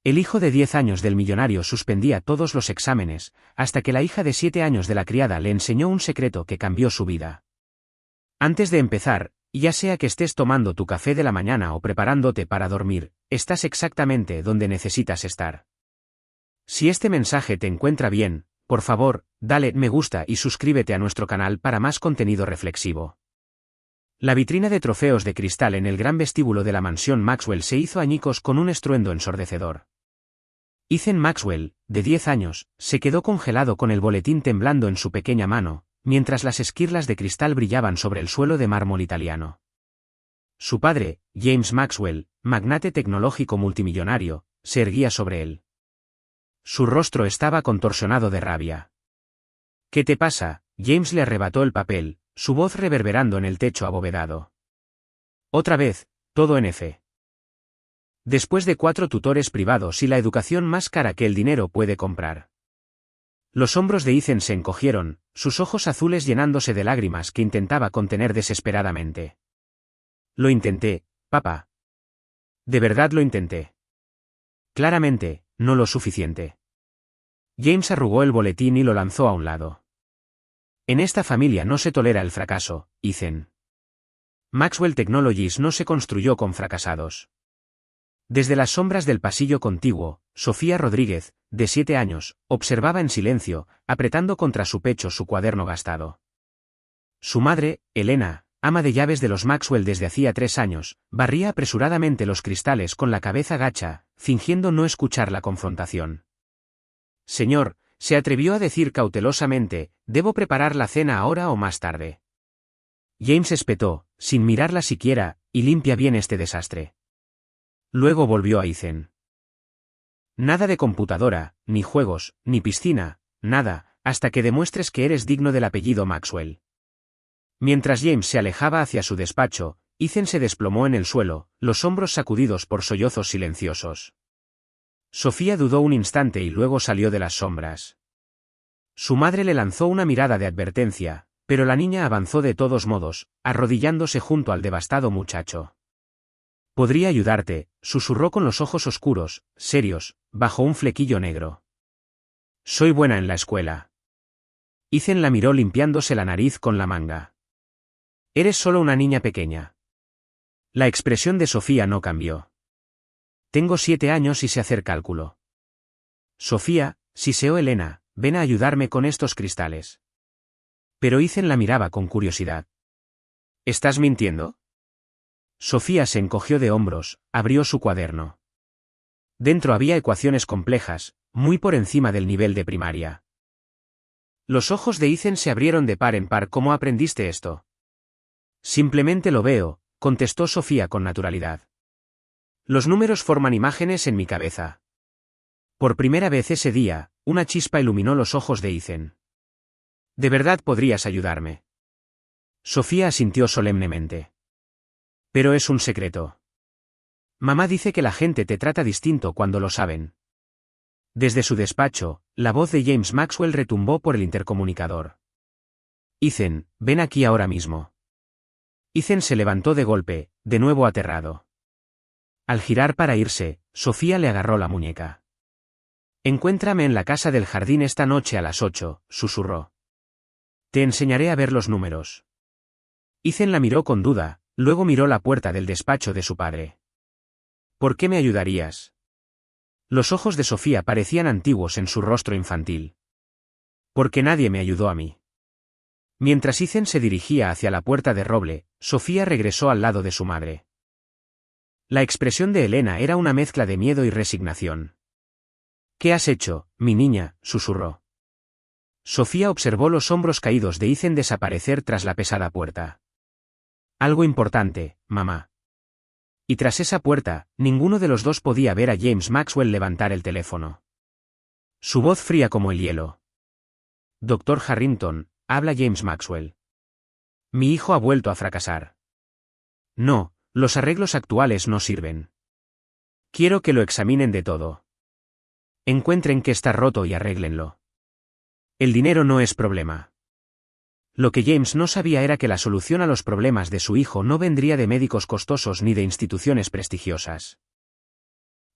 El hijo de 10 años del millonario suspendía todos los exámenes, hasta que la hija de 7 años de la criada le enseñó un secreto que cambió su vida. Antes de empezar, ya sea que estés tomando tu café de la mañana o preparándote para dormir, estás exactamente donde necesitas estar. Si este mensaje te encuentra bien, por favor, dale me gusta y suscríbete a nuestro canal para más contenido reflexivo. La vitrina de trofeos de cristal en el gran vestíbulo de la mansión Maxwell se hizo añicos con un estruendo ensordecedor. Ethan Maxwell, de 10 años, se quedó congelado con el boletín temblando en su pequeña mano, mientras las esquirlas de cristal brillaban sobre el suelo de mármol italiano. Su padre, James Maxwell, magnate tecnológico multimillonario, se erguía sobre él. Su rostro estaba contorsionado de rabia. ¿Qué te pasa? James le arrebató el papel, su voz reverberando en el techo abovedado. Otra vez, todo en F. Después de 4 tutores privados y la educación más cara que el dinero puede comprar. Los hombros de Ethan se encogieron, sus ojos azules llenándose de lágrimas que intentaba contener desesperadamente. Lo intenté, papá. De verdad lo intenté. Claramente, no lo suficiente. James arrugó el boletín y lo lanzó a un lado. En esta familia no se tolera el fracaso, Ethan. Maxwell Technologies no se construyó con fracasados. Desde las sombras del pasillo contiguo, Sofía Rodríguez, de 7 años, observaba en silencio, apretando contra su pecho su cuaderno gastado. Su madre, Elena, ama de llaves de los Maxwell desde hacía 3 años, barría apresuradamente los cristales con la cabeza gacha, fingiendo no escuchar la confrontación. Señor, se atrevió a decir cautelosamente, ¿debo preparar la cena ahora o más tarde? James espetó, sin mirarla siquiera, y limpia bien este desastre. Luego volvió a Ethan. Nada de computadora, ni juegos, ni piscina, nada, hasta que demuestres que eres digno del apellido Maxwell. Mientras James se alejaba hacia su despacho, Ethan se desplomó en el suelo, los hombros sacudidos por sollozos silenciosos. Sofía dudó un instante y luego salió de las sombras. Su madre le lanzó una mirada de advertencia, pero la niña avanzó de todos modos, arrodillándose junto al devastado muchacho. Podría ayudarte, susurró con los ojos oscuros, serios, bajo un flequillo negro. Soy buena en la escuela. Ethan la miró limpiándose la nariz con la manga. Eres solo una niña pequeña. La expresión de Sofía no cambió. Tengo 7 años y sé hacer cálculo. Sofía, siseó Elena, ven a ayudarme con estos cristales. Pero Ethan la miraba con curiosidad. ¿Estás mintiendo? Sofía se encogió de hombros, abrió su cuaderno. Dentro había ecuaciones complejas, muy por encima del nivel de primaria. Los ojos de Ethan se abrieron de par en par. ¿Cómo aprendiste esto? Simplemente lo veo, contestó Sofía con naturalidad. Los números forman imágenes en mi cabeza. Por primera vez ese día, una chispa iluminó los ojos de Ethan. ¿De verdad podrías ayudarme? Sofía asintió solemnemente. Pero es un secreto. Mamá dice que la gente te trata distinto cuando lo saben. Desde su despacho, la voz de James Maxwell retumbó por el intercomunicador. Ethan, ven aquí ahora mismo. Ethan se levantó de golpe, de nuevo aterrado. Al girar para irse, Sofía le agarró la muñeca. Encuéntrame en la casa del jardín esta noche a las 8, susurró. Te enseñaré a ver los números. Ethan la miró con duda, luego miró la puerta del despacho de su padre. ¿Por qué me ayudarías? Los ojos de Sofía parecían antiguos en su rostro infantil. Porque nadie me ayudó a mí. Mientras Ethan se dirigía hacia la puerta de roble, Sofía regresó al lado de su madre. La expresión de Elena era una mezcla de miedo y resignación. ¿Qué has hecho, mi niña?, susurró. Sofía observó los hombros caídos de Ethan desaparecer tras la pesada puerta. Algo importante, mamá. Y tras esa puerta, ninguno de los dos podía ver a James Maxwell levantar el teléfono. Su voz fría como el hielo. Dr. Harrington, habla James Maxwell. Mi hijo ha vuelto a fracasar. No, los arreglos actuales no sirven. Quiero que lo examinen de todo. Encuentren que está roto y arréglenlo. El dinero no es problema. Lo que James no sabía era que la solución a los problemas de su hijo no vendría de médicos costosos ni de instituciones prestigiosas.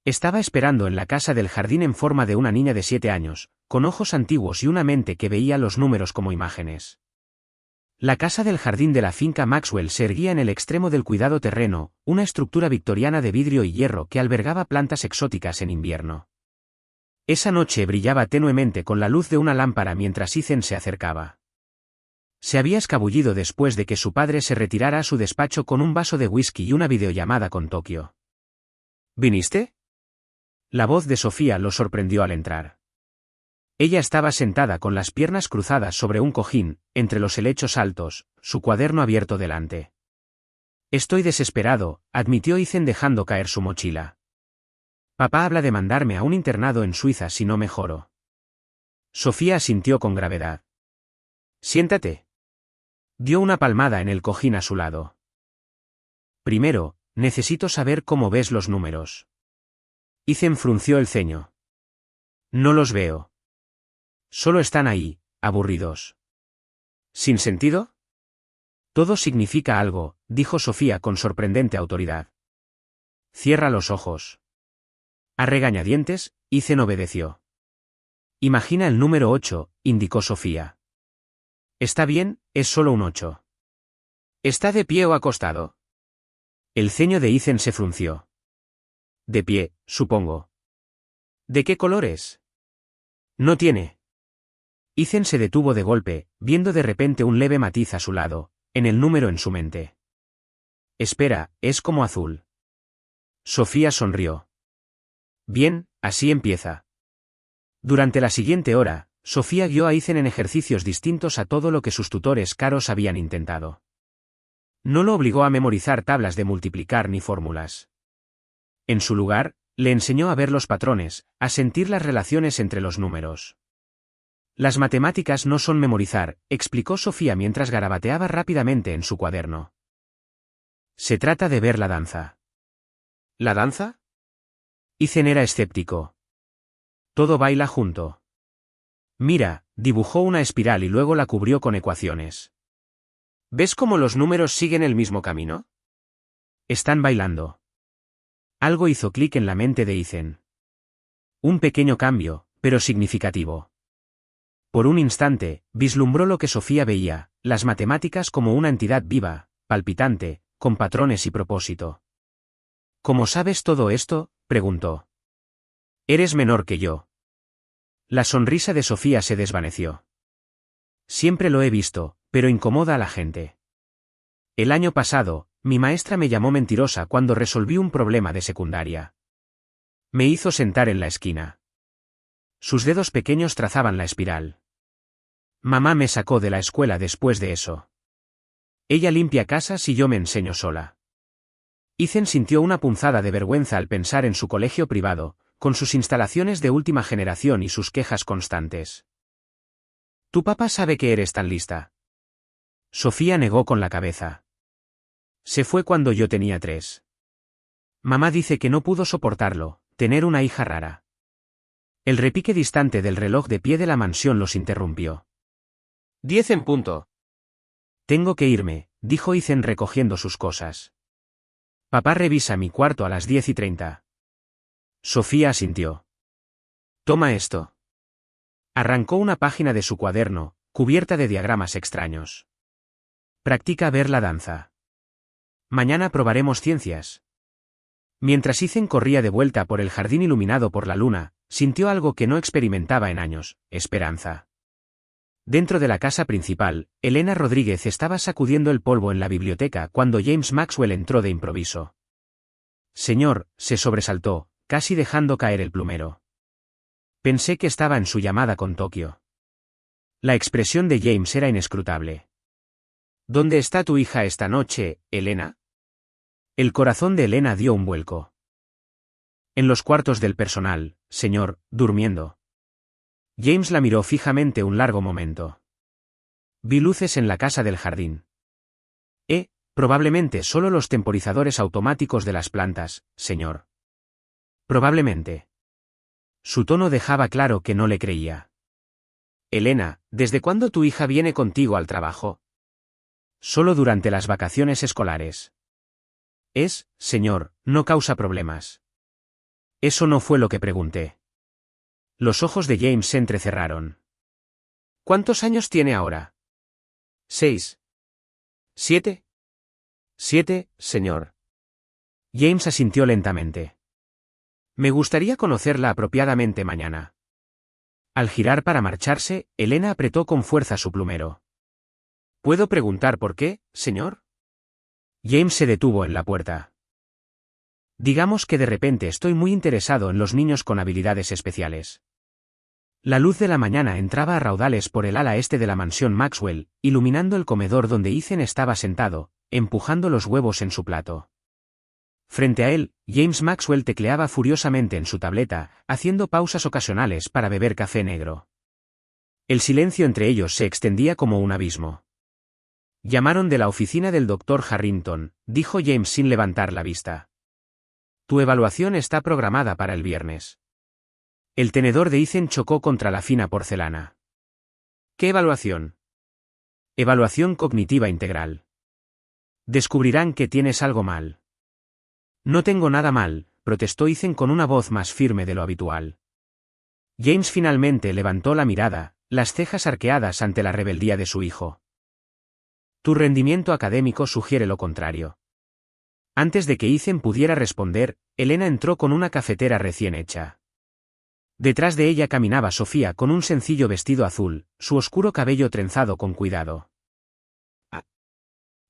Estaba esperando en la casa del jardín en forma de una niña de 7 años, con ojos antiguos y una mente que veía los números como imágenes. La casa del jardín de la finca Maxwell se erguía en el extremo del cuidado terreno, una estructura victoriana de vidrio y hierro que albergaba plantas exóticas en invierno. Esa noche brillaba tenuemente con la luz de una lámpara mientras Ethan se acercaba. Se había escabullido después de que su padre se retirara a su despacho con un vaso de whisky y una videollamada con Tokio. ¿Viniste? La voz de Sofía lo sorprendió al entrar. Ella estaba sentada con las piernas cruzadas sobre un cojín, entre los helechos altos, su cuaderno abierto delante. Estoy desesperado, admitió Ethan dejando caer su mochila. Papá habla de mandarme a un internado en Suiza si no mejoro. Sofía asintió con gravedad. Siéntate. Dio una palmada en el cojín a su lado. Primero, necesito saber cómo ves los números. Ethan frunció el ceño. No los veo. Solo están ahí, aburridos. ¿Sin sentido? Todo significa algo, dijo Sofía con sorprendente autoridad. Cierra los ojos. A regañadientes, Ethan obedeció. Imagina el número 8, indicó Sofía. Está bien, es solo un 8. ¿Está de pie o acostado? El ceño de Ethan se frunció. De pie, supongo. ¿De qué color es? No tiene. Ethan se detuvo de golpe, viendo de repente un leve matiz a su lado, en el número en su mente. Espera, es como azul. Sofía sonrió. Bien, así empieza. Durante la siguiente hora, Sofía guió a Ethan en ejercicios distintos a todo lo que sus tutores caros habían intentado. No lo obligó a memorizar tablas de multiplicar ni fórmulas. En su lugar, le enseñó a ver los patrones, a sentir las relaciones entre los números. Las matemáticas no son memorizar, explicó Sofía mientras garabateaba rápidamente en su cuaderno. Se trata de ver la danza. ¿La danza? Ethan era escéptico. Todo baila junto. Mira, dibujó una espiral y luego la cubrió con ecuaciones. ¿Ves cómo los números siguen el mismo camino? Están bailando. Algo hizo clic en la mente de Ethan. Un pequeño cambio, pero significativo. Por un instante, vislumbró lo que Sofía veía, las matemáticas como una entidad viva, palpitante, con patrones y propósito. ¿Cómo sabes todo esto?, preguntó. Eres menor que yo. La sonrisa de Sofía se desvaneció. Siempre lo he visto, pero incomoda a la gente. El año pasado, mi maestra me llamó mentirosa cuando resolví un problema de secundaria. Me hizo sentar en la esquina. Sus dedos pequeños trazaban la espiral. Mamá me sacó de la escuela después de eso. Ella limpia casas y yo me enseño sola. Ethan sintió una punzada de vergüenza al pensar en su colegio privado, con sus instalaciones de última generación y sus quejas constantes. ¿Tu papá sabe que eres tan lista? Sofía negó con la cabeza. Se fue cuando yo tenía 3. Mamá dice que no pudo soportarlo, tener una hija rara. El repique distante del reloj de pie de la mansión los interrumpió. 10 en punto. Tengo que irme, dijo Ethan recogiendo sus cosas. Papá revisa mi cuarto a las 10:30. Sofía asintió. Toma esto. Arrancó una página de su cuaderno, cubierta de diagramas extraños. Practica ver la danza. Mañana probaremos ciencias. Mientras Ethan corría de vuelta por el jardín iluminado por la luna, sintió algo que no experimentaba en años: esperanza. Dentro de la casa principal, Elena Rodríguez estaba sacudiendo el polvo en la biblioteca cuando James Maxwell entró de improviso. Señor, se sobresaltó, casi dejando caer el plumero. Pensé que estaba en su llamada con Tokio. La expresión de James era inescrutable. ¿Dónde está tu hija esta noche, Elena? El corazón de Elena dio un vuelco. En los cuartos del personal, señor, durmiendo. James la miró fijamente un largo momento. Vi luces en la casa del jardín. Probablemente solo los temporizadores automáticos de las plantas, señor. Probablemente. Su tono dejaba claro que no le creía. Elena, ¿desde cuándo tu hija viene contigo al trabajo? Solo durante las vacaciones escolares. Señor, no causa problemas. Eso no fue lo que pregunté. Los ojos de James se entrecerraron. ¿Cuántos años tiene ahora? 6. 7. 7, señor. James asintió lentamente. Me gustaría conocerla apropiadamente mañana. Al girar para marcharse, Elena apretó con fuerza su plumero. ¿Puedo preguntar por qué, señor? James se detuvo en la puerta. Digamos que de repente estoy muy interesado en los niños con habilidades especiales. La luz de la mañana entraba a raudales por el ala este de la mansión Maxwell, iluminando el comedor donde Ethan estaba sentado, empujando los huevos en su plato. Frente a él, James Maxwell tecleaba furiosamente en su tableta, haciendo pausas ocasionales para beber café negro. El silencio entre ellos se extendía como un abismo. Llamaron de la oficina del Dr. Harrington, dijo James sin levantar la vista. Tu evaluación está programada para el viernes. El tenedor de Ethan chocó contra la fina porcelana. ¿Qué evaluación? Evaluación cognitiva integral. Descubrirán que tienes algo mal. No tengo nada mal, protestó Ethan con una voz más firme de lo habitual. James finalmente levantó la mirada, las cejas arqueadas ante la rebeldía de su hijo. Tu rendimiento académico sugiere lo contrario. Antes de que Ethan pudiera responder, Elena entró con una cafetera recién hecha. Detrás de ella caminaba Sofía con un sencillo vestido azul, su oscuro cabello trenzado con cuidado.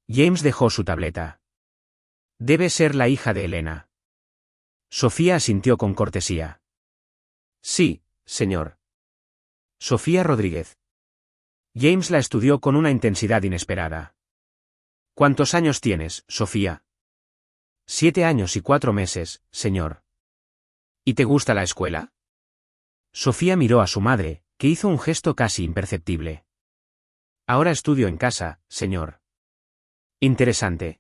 James dejó su tableta. Debe ser la hija de Elena. Sofía asintió con cortesía. Sí, señor. Sofía Rodríguez. James la estudió con una intensidad inesperada. ¿Cuántos años tienes, Sofía? 7 años y 4 meses, señor. ¿Y te gusta la escuela? Sofía miró a su madre, que hizo un gesto casi imperceptible. Ahora estudio en casa, señor. Interesante.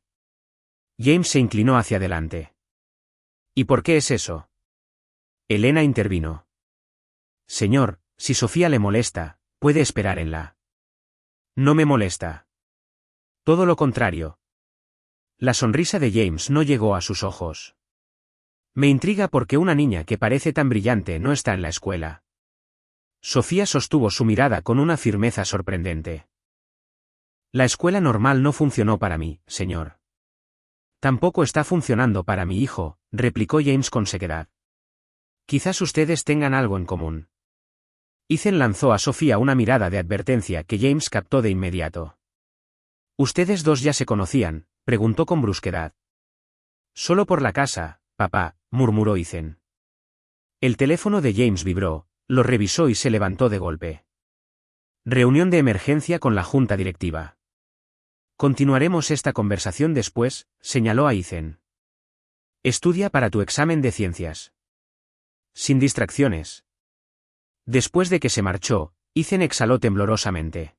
James se inclinó hacia adelante. ¿Y por qué es eso? Elena intervino. Señor, si Sofía le molesta, puede esperar en la. No me molesta. Todo lo contrario. La sonrisa de James no llegó a sus ojos. Me intriga porque una niña que parece tan brillante no está en la escuela. Sofía sostuvo su mirada con una firmeza sorprendente. La escuela normal no funcionó para mí, señor. Tampoco está funcionando para mi hijo, replicó James con sequedad. Quizás ustedes tengan algo en común. Ethan lanzó a Sofía una mirada de advertencia que James captó de inmediato. ¿Ustedes dos ya se conocían?, preguntó con brusquedad. Solo por la casa, papá, murmuró Ethan. El teléfono de James vibró, lo revisó y se levantó de golpe. Reunión de emergencia con la junta directiva. Continuaremos esta conversación después, señaló a Ethan. Estudia para tu examen de ciencias. Sin distracciones. Después de que se marchó, Ethan exhaló temblorosamente.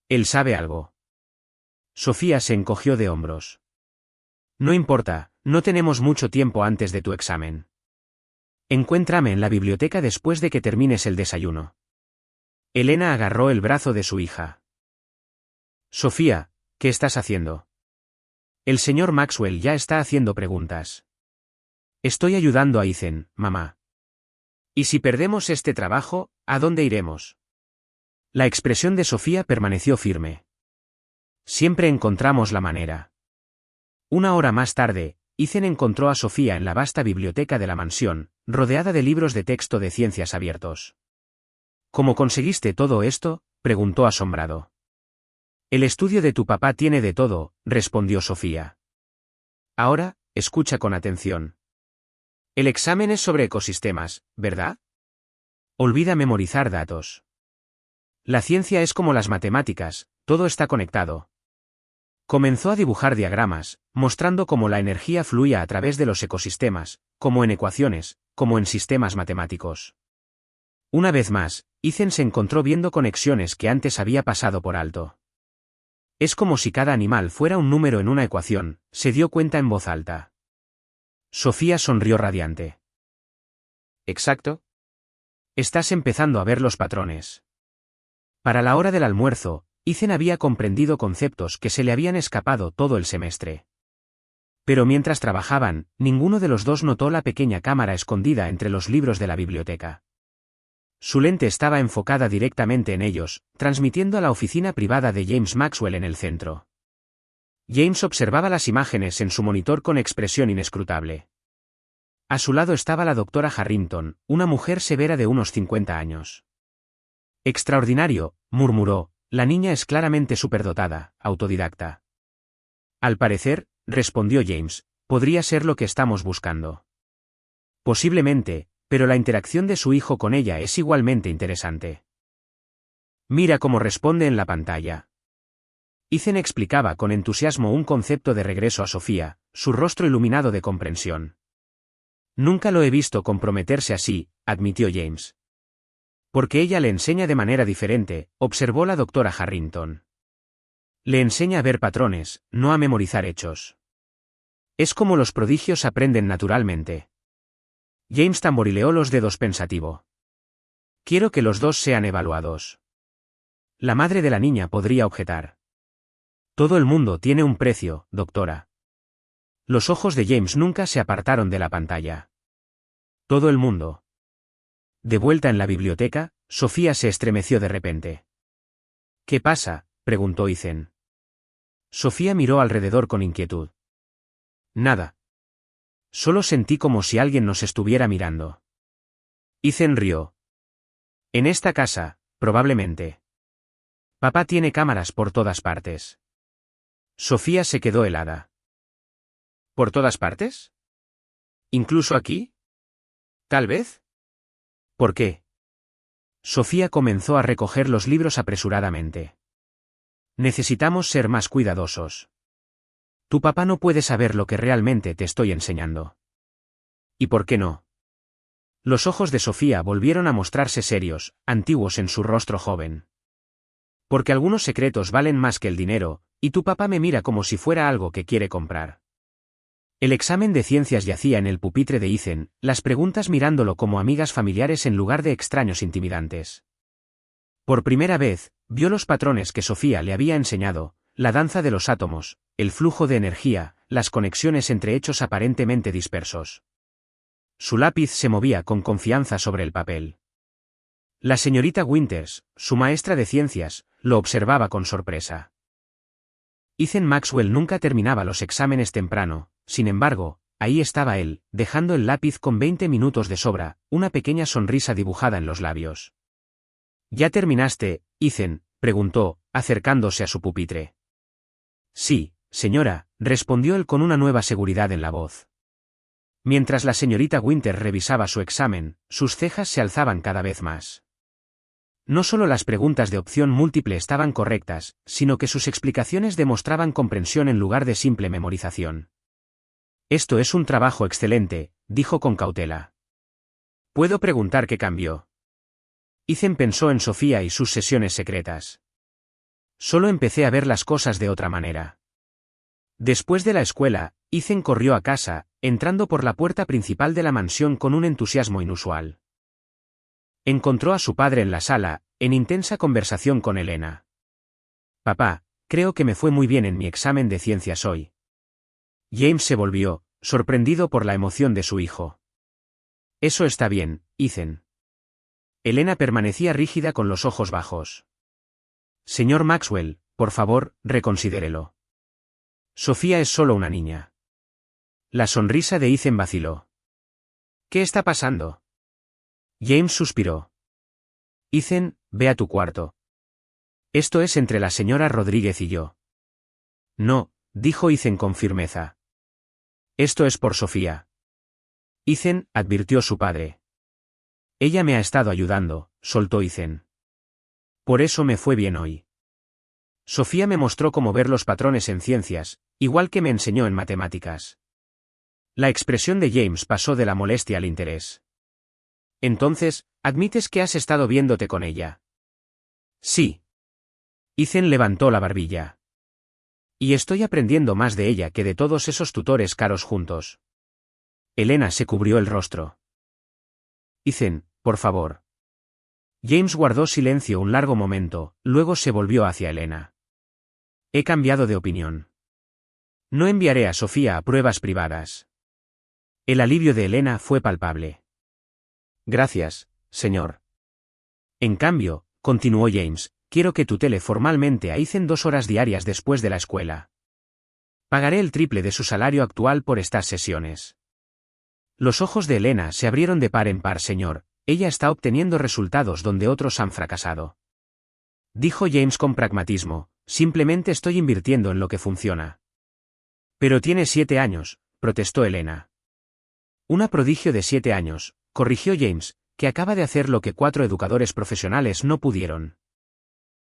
Él sabe algo. Sofía se encogió de hombros. No importa, no tenemos mucho tiempo antes de tu examen. Encuéntrame en la biblioteca después de que termines el desayuno. Elena agarró el brazo de su hija. Sofía, ¿qué estás haciendo? El señor Maxwell ya está haciendo preguntas. Estoy ayudando a Ethan, mamá. ¿Y si perdemos este trabajo, a dónde iremos? La expresión de Sofía permaneció firme. Siempre encontramos la manera. Una hora más tarde, Ethan encontró a Sofía en la vasta biblioteca de la mansión, rodeada de libros de texto de ciencias abiertos. ¿Cómo conseguiste todo esto?, preguntó asombrado. El estudio de tu papá tiene de todo, respondió Sofía. Ahora, escucha con atención. El examen es sobre ecosistemas, ¿verdad? Olvida memorizar datos. La ciencia es como las matemáticas, todo está conectado. Comenzó a dibujar diagramas, mostrando cómo la energía fluía a través de los ecosistemas, como en ecuaciones, como en sistemas matemáticos. Una vez más, Ethan se encontró viendo conexiones que antes había pasado por alto. Es como si cada animal fuera un número en una ecuación, se dio cuenta en voz alta. Sofía sonrió radiante. Exacto. Estás empezando a ver los patrones. Para la hora del almuerzo, Ethan había comprendido conceptos que se le habían escapado todo el semestre. Pero mientras trabajaban, ninguno de los dos notó la pequeña cámara escondida entre los libros de la biblioteca. Su lente estaba enfocada directamente en ellos, transmitiendo a la oficina privada de James Maxwell en el centro. James observaba las imágenes en su monitor con expresión inescrutable. A su lado estaba la doctora Harrington, una mujer severa de unos 50 años. Extraordinario, murmuró, la niña es claramente superdotada, autodidacta. Al parecer, respondió James, podría ser lo que estamos buscando. Posiblemente, pero la interacción de su hijo con ella es igualmente interesante. Mira cómo responde en la pantalla. Ethan explicaba con entusiasmo un concepto de regreso a Sofía, su rostro iluminado de comprensión. Nunca lo he visto comprometerse así, admitió James. Porque ella le enseña de manera diferente, observó la doctora Harrington. Le enseña a ver patrones, no a memorizar hechos. Es como los prodigios aprenden naturalmente. James tamborileó los dedos pensativo. Quiero que los dos sean evaluados. La madre de la niña podría objetar. Todo el mundo tiene un precio, doctora. Los ojos de James nunca se apartaron de la pantalla. Todo el mundo. De vuelta en la biblioteca, Sofía se estremeció de repente. ¿Qué pasa?, preguntó Ethan. Sofía miró alrededor con inquietud. Nada. Solo sentí como si alguien nos estuviera mirando. Ethan rió. En esta casa, probablemente. Papá tiene cámaras por todas partes. Sofía se quedó helada. ¿Por todas partes? ¿Incluso aquí? ¿Tal vez? ¿Por qué? Sofía comenzó a recoger los libros apresuradamente. Necesitamos ser más cuidadosos. Tu papá no puede saber lo que realmente te estoy enseñando. ¿Y por qué no? Los ojos de Sofía volvieron a mostrarse serios, antiguos en su rostro joven. Porque algunos secretos valen más que el dinero, y tu papá me mira como si fuera algo que quiere comprar. El examen de ciencias yacía en el pupitre de Ethan, las preguntas mirándolo como amigas familiares en lugar de extraños intimidantes. Por primera vez, vio los patrones que Sofía le había enseñado, la danza de los átomos, el flujo de energía, las conexiones entre hechos aparentemente dispersos. Su lápiz se movía con confianza sobre el papel. La señorita Winters, su maestra de ciencias, lo observaba con sorpresa. Ethan Maxwell nunca terminaba los exámenes temprano, sin embargo, ahí estaba él, dejando el lápiz con 20 minutos de sobra, una pequeña sonrisa dibujada en los labios. ¿Ya terminaste, Ethan?, preguntó, acercándose a su pupitre. Sí, señora, respondió él con una nueva seguridad en la voz. Mientras la señorita Winters revisaba su examen, sus cejas se alzaban cada vez más. No solo las preguntas de opción múltiple estaban correctas, sino que sus explicaciones demostraban comprensión en lugar de simple memorización. Esto es un trabajo excelente, dijo con cautela. ¿Puedo preguntar qué cambió? Ethan pensó en Sofía y sus sesiones secretas. Solo empecé a ver las cosas de otra manera. Después de la escuela, Ethan corrió a casa, entrando por la puerta principal de la mansión con un entusiasmo inusual. Encontró a su padre en la sala, en intensa conversación con Elena. Papá, creo que me fue muy bien en mi examen de ciencias hoy. James se volvió, sorprendido por la emoción de su hijo. Eso está bien, Ethan. Elena permanecía rígida con los ojos bajos. Señor Maxwell, por favor, reconsidérelo. Sofía es solo una niña. La sonrisa de Ethan vaciló. ¿Qué está pasando? James suspiró. Ethan, ve a tu cuarto. Esto es entre la señora Rodríguez y yo. No, dijo Ethan con firmeza. Esto es por Sofía. Ethan, advirtió su padre. Ella me ha estado ayudando, soltó Ethan. Por eso me fue bien hoy. Sofía me mostró cómo ver los patrones en ciencias, igual que me enseñó en matemáticas. La expresión de James pasó de la molestia al interés. Entonces, ¿admites que has estado viéndote con ella? Sí. Ethan levantó la barbilla. Y estoy aprendiendo más de ella que de todos esos tutores caros juntos. Elena se cubrió el rostro. Ethan, por favor. James guardó silencio un largo momento, luego se volvió hacia Elena. He cambiado de opinión. No enviaré a Sofía a pruebas privadas. El alivio de Elena fue palpable. Gracias, señor. En cambio, continuó James, quiero que tutele formalmente a Ethan 2 horas diarias después de la escuela. Pagaré el triple de su salario actual por estas sesiones. Los ojos de Elena se abrieron de par en par, señor. Ella está obteniendo resultados donde otros han fracasado. Dijo James con pragmatismo, simplemente estoy invirtiendo en lo que funciona. Pero tiene 7 años, protestó Elena. Una prodigio de 7 años, corrigió James, que acaba de hacer lo que 4 educadores profesionales no pudieron.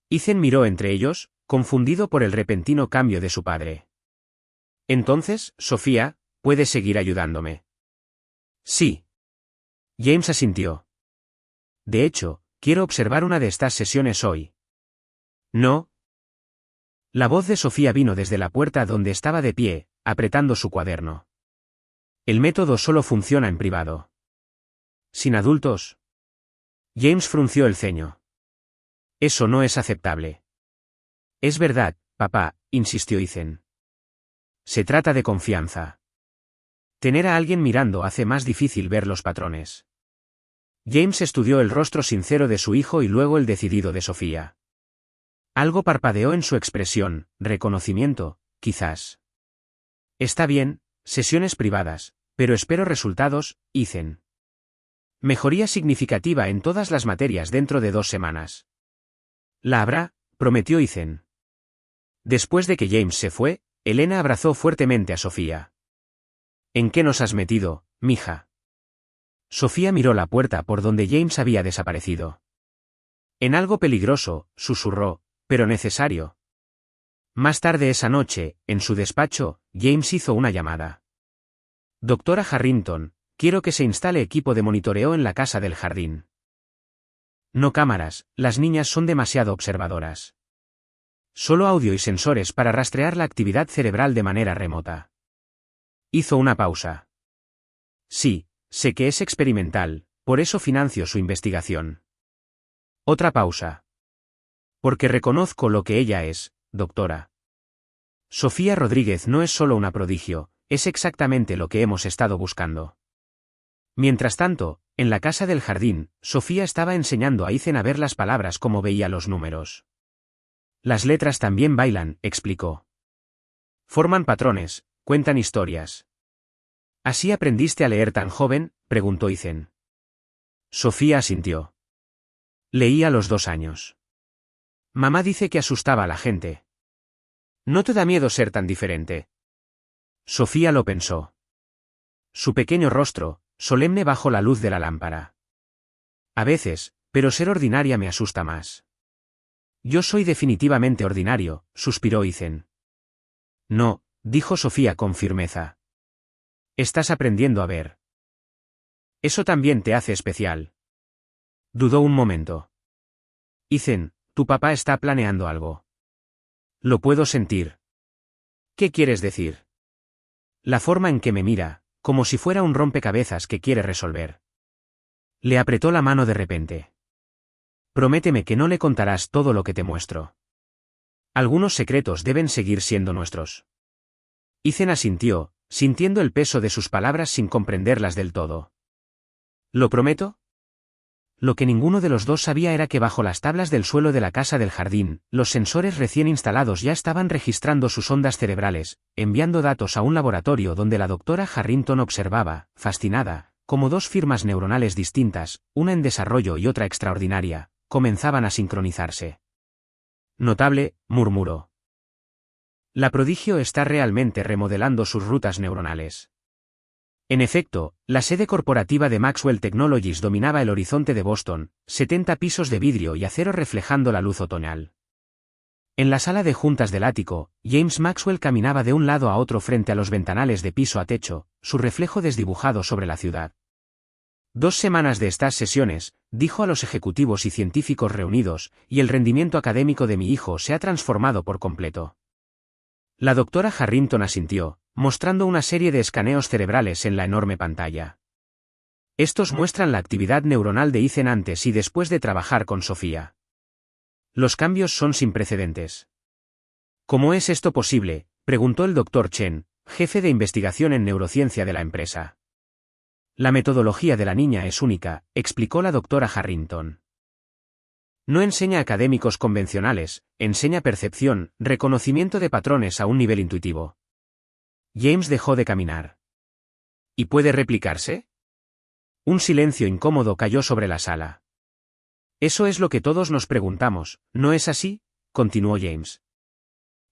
Ethan miró entre ellos, confundido por el repentino cambio de su padre. Entonces, Sofía, ¿puedes seguir ayudándome? Sí. James asintió. De hecho, quiero observar una de estas sesiones hoy. ¿No? La voz de Sofía vino desde la puerta donde estaba de pie, apretando su cuaderno. El método solo funciona en privado. ¿Sin adultos? James frunció el ceño. Eso no es aceptable. Es verdad, papá, insistió Ethan. Se trata de confianza. Tener a alguien mirando hace más difícil ver los patrones. James estudió el rostro sincero de su hijo y luego el decidido de Sofía. Algo parpadeó en su expresión, reconocimiento, quizás. Está bien, sesiones privadas, pero espero resultados, Ethan. Mejoría significativa en todas las materias dentro de 2 semanas. La habrá, prometió Ethan. Después de que James se fue, Elena abrazó fuertemente a Sofía. ¿En qué nos has metido, mija? Sofía miró la puerta por donde James había desaparecido. En algo peligroso, susurró, pero necesario. Más tarde esa noche, en su despacho, James hizo una llamada. Doctora Harrington, quiero que se instale equipo de monitoreo en la casa del jardín. No cámaras, las niñas son demasiado observadoras. Solo audio y sensores para rastrear la actividad cerebral de manera remota. Hizo una pausa. Sí, sé que es experimental, por eso financio su investigación. Otra pausa. Porque reconozco lo que ella es, doctora. Sofía Rodríguez no es solo una prodigio, es exactamente lo que hemos estado buscando. Mientras tanto, en la casa del jardín, Sofía estaba enseñando a Ethan a ver las palabras como veía los números. Las letras también bailan, explicó. Forman patrones, cuentan historias. ¿Así aprendiste a leer tan joven?, preguntó Ethan. Sofía asintió. Leí a los 2 años. Mamá dice que asustaba a la gente. ¿No te da miedo ser tan diferente? Sofía lo pensó. Su pequeño rostro, solemne bajo la luz de la lámpara. A veces, pero ser ordinaria me asusta más. Yo soy definitivamente ordinario, suspiró Ethan. No, dijo Sofía con firmeza. Estás aprendiendo a ver. Eso también te hace especial. Dudó un momento. Ethan, tu papá está planeando algo. Lo puedo sentir. ¿Qué quieres decir? La forma en que me mira, como si fuera un rompecabezas que quiere resolver. Le apretó la mano de repente. Prométeme que no le contarás todo lo que te muestro. Algunos secretos deben seguir siendo nuestros. Ethan asintió, sintiendo el peso de sus palabras sin comprenderlas del todo. ¿Lo prometo? Lo que ninguno de los dos sabía era que bajo las tablas del suelo de la casa del jardín, los sensores recién instalados ya estaban registrando sus ondas cerebrales, enviando datos a un laboratorio donde la doctora Harrington observaba, fascinada, como 2 firmas neuronales distintas, una en desarrollo y otra extraordinaria, comenzaban a sincronizarse. Notable, murmuró. La prodigio está realmente remodelando sus rutas neuronales. En efecto, la sede corporativa de Maxwell Technologies dominaba el horizonte de Boston, 70 pisos de vidrio y acero reflejando la luz otoñal. En la sala de juntas del ático, James Maxwell caminaba de un lado a otro frente a los ventanales de piso a techo, su reflejo desdibujado sobre la ciudad. 2 semanas de estas sesiones, dijo a los ejecutivos y científicos reunidos, y el rendimiento académico de mi hijo se ha transformado por completo. La doctora Harrington asintió, mostrando una serie de escaneos cerebrales en la enorme pantalla. Estos muestran la actividad neuronal de Ethan antes y después de trabajar con Sofía. Los cambios son sin precedentes. ¿Cómo es esto posible?, Preguntó el Dr. Chen, jefe de investigación en neurociencia de la empresa. La metodología de la niña es única, explicó la doctora Harrington. No enseña académicos convencionales, enseña percepción, reconocimiento de patrones a un nivel intuitivo. James dejó de caminar. ¿Y puede replicarse? Un silencio incómodo cayó sobre la sala. Eso es lo que todos nos preguntamos, ¿no es así?, continuó James.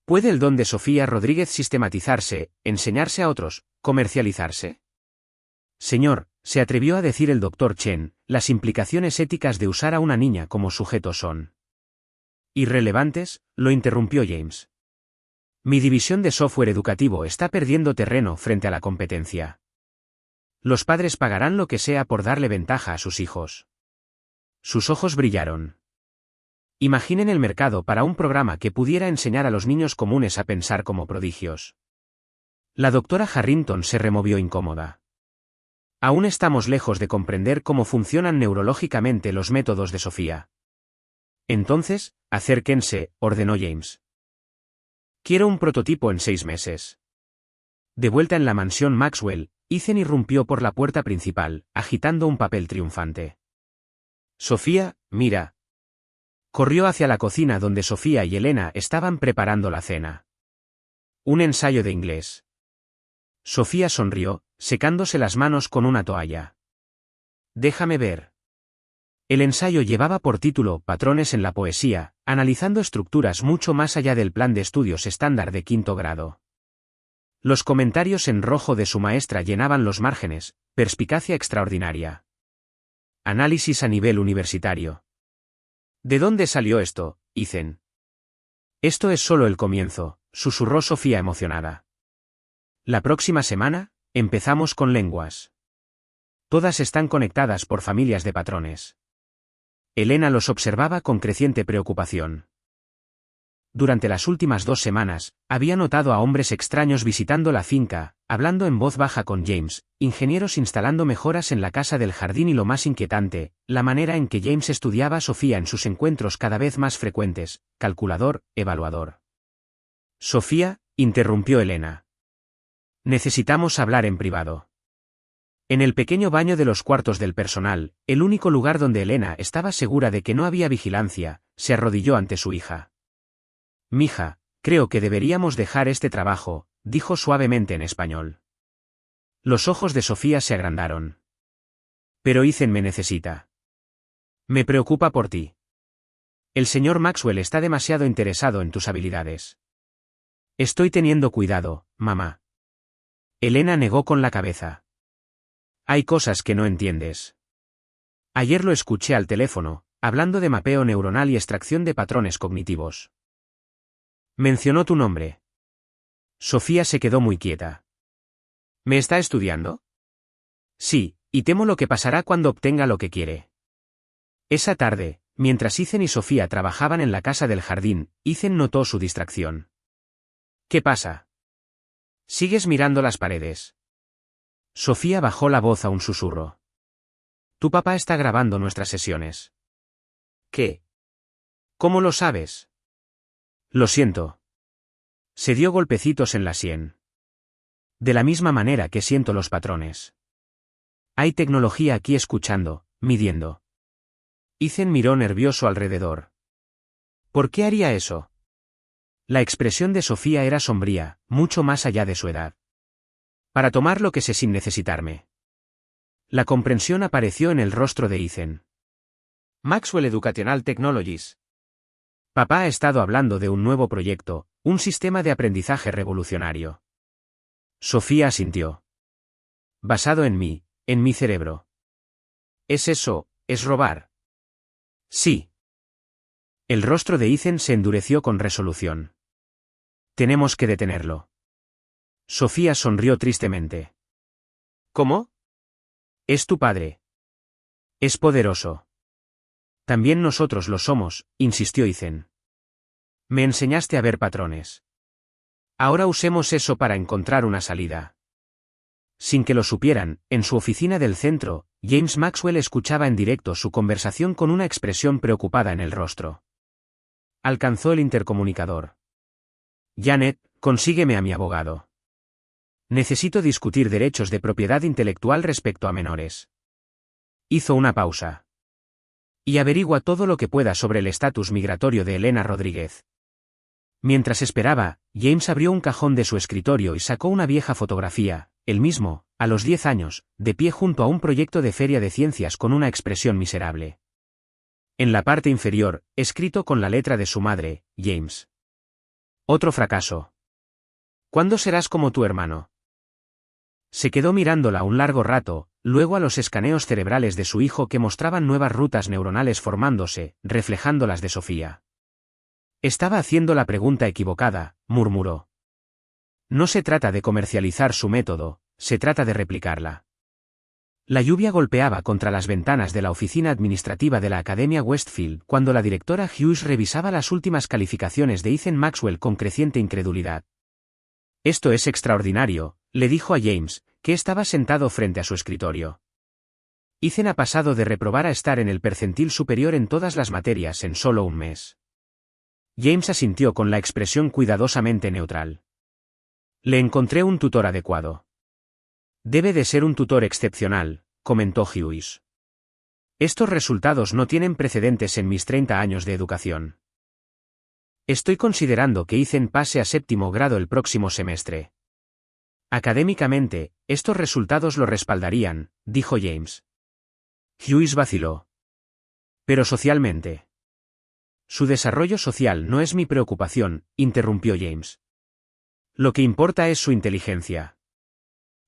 ¿Puede el don de Sofía Rodríguez sistematizarse, enseñarse a otros, comercializarse? Señor, se atrevió a decir el Dr. Chen, las implicaciones éticas de usar a una niña como sujeto son irrelevantes, lo interrumpió James. Mi división de software educativo está perdiendo terreno frente a la competencia. Los padres pagarán lo que sea por darle ventaja a sus hijos. Sus ojos brillaron. Imaginen el mercado para un programa que pudiera enseñar a los niños comunes a pensar como prodigios. La doctora Harrington se removió incómoda. Aún estamos lejos de comprender cómo funcionan neurológicamente los métodos de Sofía. Entonces, acérquense, ordenó James. Quiero un prototipo en 6 meses. De vuelta en la mansión Maxwell, Ethan irrumpió por la puerta principal, agitando un papel triunfante. Sofía, mira. Corrió hacia la cocina donde Sofía y Elena estaban preparando la cena. Un ensayo de inglés. Sofía sonrió, secándose las manos con una toalla. Déjame ver. El ensayo llevaba por título Patrones en la poesía, analizando estructuras mucho más allá del plan de estudios estándar de 5º grado. Los comentarios en rojo de su maestra llenaban los márgenes, perspicacia extraordinaria. Análisis a nivel universitario. ¿De dónde salió esto, Ethan? Esto es solo el comienzo, susurró Sofía emocionada. La próxima semana, empezamos con lenguas. Todas están conectadas por familias de patrones. Elena los observaba con creciente preocupación. Durante las últimas 2 semanas, había notado a hombres extraños visitando la finca, hablando en voz baja con James, ingenieros instalando mejoras en la casa del jardín y lo más inquietante, la manera en que James estudiaba a Sofía en sus encuentros cada vez más frecuentes, calculador, evaluador. Sofía, interrumpió Elena. Necesitamos hablar en privado. En el pequeño baño de los cuartos del personal, el único lugar donde Elena estaba segura de que no había vigilancia, se arrodilló ante su hija. Mija, creo que deberíamos dejar este trabajo, dijo suavemente en español. Los ojos de Sofía se agrandaron. Pero Ethan me necesita. Me preocupa por ti. El señor Maxwell está demasiado interesado en tus habilidades. Estoy teniendo cuidado, mamá. Elena negó con la cabeza. Hay cosas que no entiendes. Ayer lo escuché al teléfono, hablando de mapeo neuronal y extracción de patrones cognitivos. Mencionó tu nombre. Sofía se quedó muy quieta. ¿Me está estudiando? Sí, y temo lo que pasará cuando obtenga lo que quiere. Esa tarde, mientras Ethan y Sofía trabajaban en la casa del jardín, Ethan notó su distracción. ¿Qué pasa? ¿Sigues mirando las paredes? Sofía bajó la voz a un susurro. Tu papá está grabando nuestras sesiones. ¿Qué? ¿Cómo lo sabes? Lo siento. Se dio golpecitos en la sien. De la misma manera que siento los patrones. Hay tecnología aquí escuchando, midiendo. Ethan miró nervioso alrededor. ¿Por qué haría eso? La expresión de Sofía era sombría, mucho más allá de su edad. Para tomar lo que sé sin necesitarme. La comprensión apareció en el rostro de Ethan. Maxwell Educational Technologies. Papá ha estado hablando de un nuevo proyecto, un sistema de aprendizaje revolucionario. Sofía asintió. Basado en mí, en mi cerebro. ¿Es eso, es robar? Sí. El rostro de Ethan se endureció con resolución. Tenemos que detenerlo. Sofía sonrió tristemente. ¿Cómo? Es tu padre. Es poderoso. También nosotros lo somos, insistió Ethan. Me enseñaste a ver patrones. Ahora usemos eso para encontrar una salida. Sin que lo supieran, en su oficina del centro, James Maxwell escuchaba en directo su conversación con una expresión preocupada en el rostro. Alcanzó el intercomunicador. Janet, Consígueme a mi abogado. Necesito discutir derechos de propiedad intelectual respecto a menores. Hizo una pausa. Y averigua todo lo que pueda sobre el estatus migratorio de Elena Rodríguez. Mientras esperaba, James abrió un cajón de su escritorio y sacó una vieja fotografía, él mismo, a los 10 años, de pie junto a un proyecto de feria de ciencias con una expresión miserable. En la parte inferior, escrito con la letra de su madre, James. Otro fracaso. ¿Cuándo serás como tu hermano? Se quedó mirándola un largo rato, luego a los escaneos cerebrales de su hijo que mostraban nuevas rutas neuronales formándose, reflejando las de Sofía. Estaba haciendo la pregunta equivocada, murmuró. No se trata de comercializar su método, se trata de replicarla. La lluvia golpeaba contra las ventanas de la oficina administrativa de la Academia Westfield cuando la directora Hughes revisaba las últimas calificaciones de Ethan Maxwell con creciente incredulidad. Esto es extraordinario, le dijo a James, que estaba sentado frente a su escritorio. Ethan ha pasado de reprobar a estar en el percentil superior en todas las materias en solo un mes. James asintió con la expresión cuidadosamente neutral. Le encontré un tutor adecuado. Debe de ser un tutor excepcional, comentó Hughes. Estos resultados no tienen precedentes en mis 30 años de educación. Estoy considerando que Ethan pase a 7º grado el próximo semestre. Académicamente, estos resultados lo respaldarían, dijo James. Hughes vaciló. Pero socialmente. Su desarrollo social no es mi preocupación, interrumpió James. Lo que importa es su inteligencia.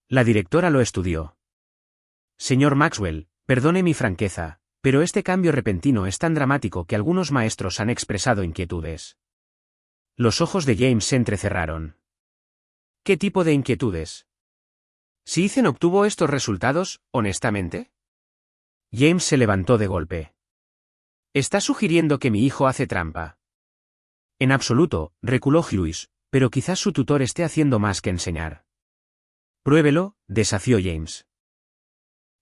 La directora lo estudió. Señor Maxwell, perdone mi franqueza, pero este cambio repentino es tan dramático que algunos maestros han expresado inquietudes. Los ojos de James se entrecerraron. ¿Qué tipo de inquietudes? ¿Si Ethan obtuvo estos resultados, honestamente? James se levantó de golpe. ¿Está sugiriendo que mi hijo hace trampa? En absoluto, reculó Hughes, pero quizás su tutor esté haciendo más que enseñar. Pruébelo, desafió James.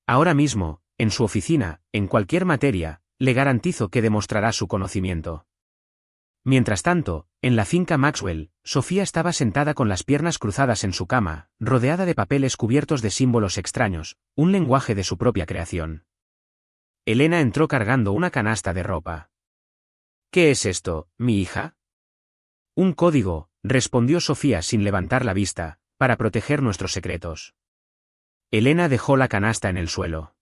Ahora mismo, en su oficina, en cualquier materia, le garantizo que demostrará su conocimiento. Mientras tanto, en la finca Maxwell, Sofía estaba sentada con las piernas cruzadas en su cama, rodeada de papeles cubiertos de símbolos extraños, un lenguaje de su propia creación. Elena entró cargando una canasta de ropa. ¿Qué es esto, mi hija? Un código, respondió Sofía sin levantar la vista, para proteger nuestros secretos. Elena dejó la canasta en el suelo.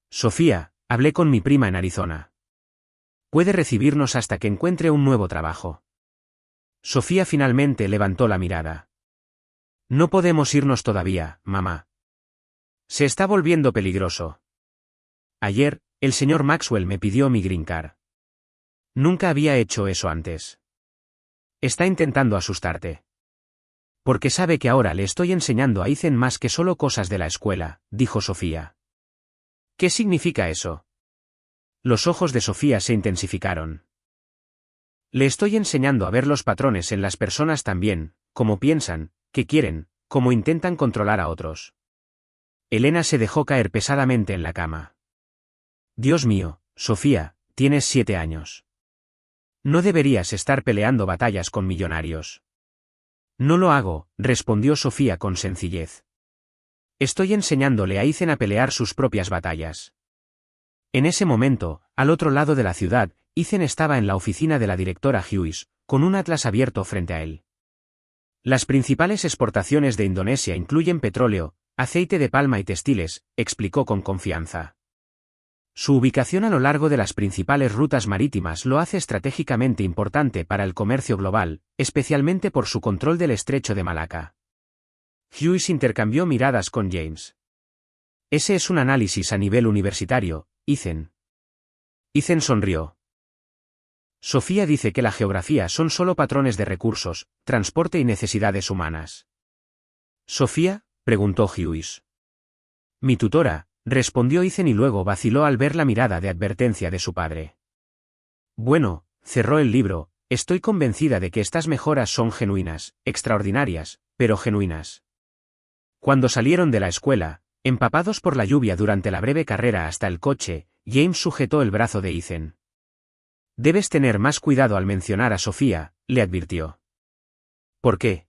Sofía, hablé con mi prima en Arizona. Puede recibirnos hasta que encuentre un nuevo trabajo. Sofía finalmente levantó la mirada. No podemos irnos todavía, mamá. Se está volviendo peligroso. Ayer, el señor Maxwell me pidió mi green card. Nunca había hecho eso antes. Está intentando asustarte. Porque sabe que ahora le estoy enseñando a Ethan más que solo cosas de la escuela, dijo Sofía. ¿Qué significa eso? Los ojos de Sofía se intensificaron. Le estoy enseñando a ver los patrones en las personas también, cómo piensan, qué quieren, cómo intentan controlar a otros. Elena se dejó caer pesadamente en la cama. Dios mío, Sofía, tienes 7 años. No deberías estar peleando batallas con millonarios. No lo hago, respondió Sofía con sencillez. Estoy enseñándole a Ethan a pelear sus propias batallas. En ese momento, al otro lado de la ciudad, Ethan estaba en la oficina de la directora Hughes, con un atlas abierto frente a él. Las principales exportaciones de Indonesia incluyen petróleo, aceite de palma y textiles, explicó con confianza. Su ubicación a lo largo de las principales rutas marítimas lo hace estratégicamente importante para el comercio global, especialmente por su control del estrecho de Malaca. Hughes intercambió miradas con James. Ese es un análisis a nivel universitario, Ethan. Ethan sonrió. Sofía dice que la geografía son solo patrones de recursos, transporte y necesidades humanas. ¿Sofía? Preguntó Hughes. Mi tutora, respondió Ethan y luego vaciló al ver la mirada de advertencia de su padre. Bueno, cerró el libro, estoy convencida de que estas mejoras son genuinas, extraordinarias, pero genuinas. Cuando salieron de la escuela, empapados por la lluvia durante la breve carrera hasta el coche, James sujetó el brazo de Ethan. Debes tener más cuidado al mencionar a Sofía, le advirtió. ¿Por qué?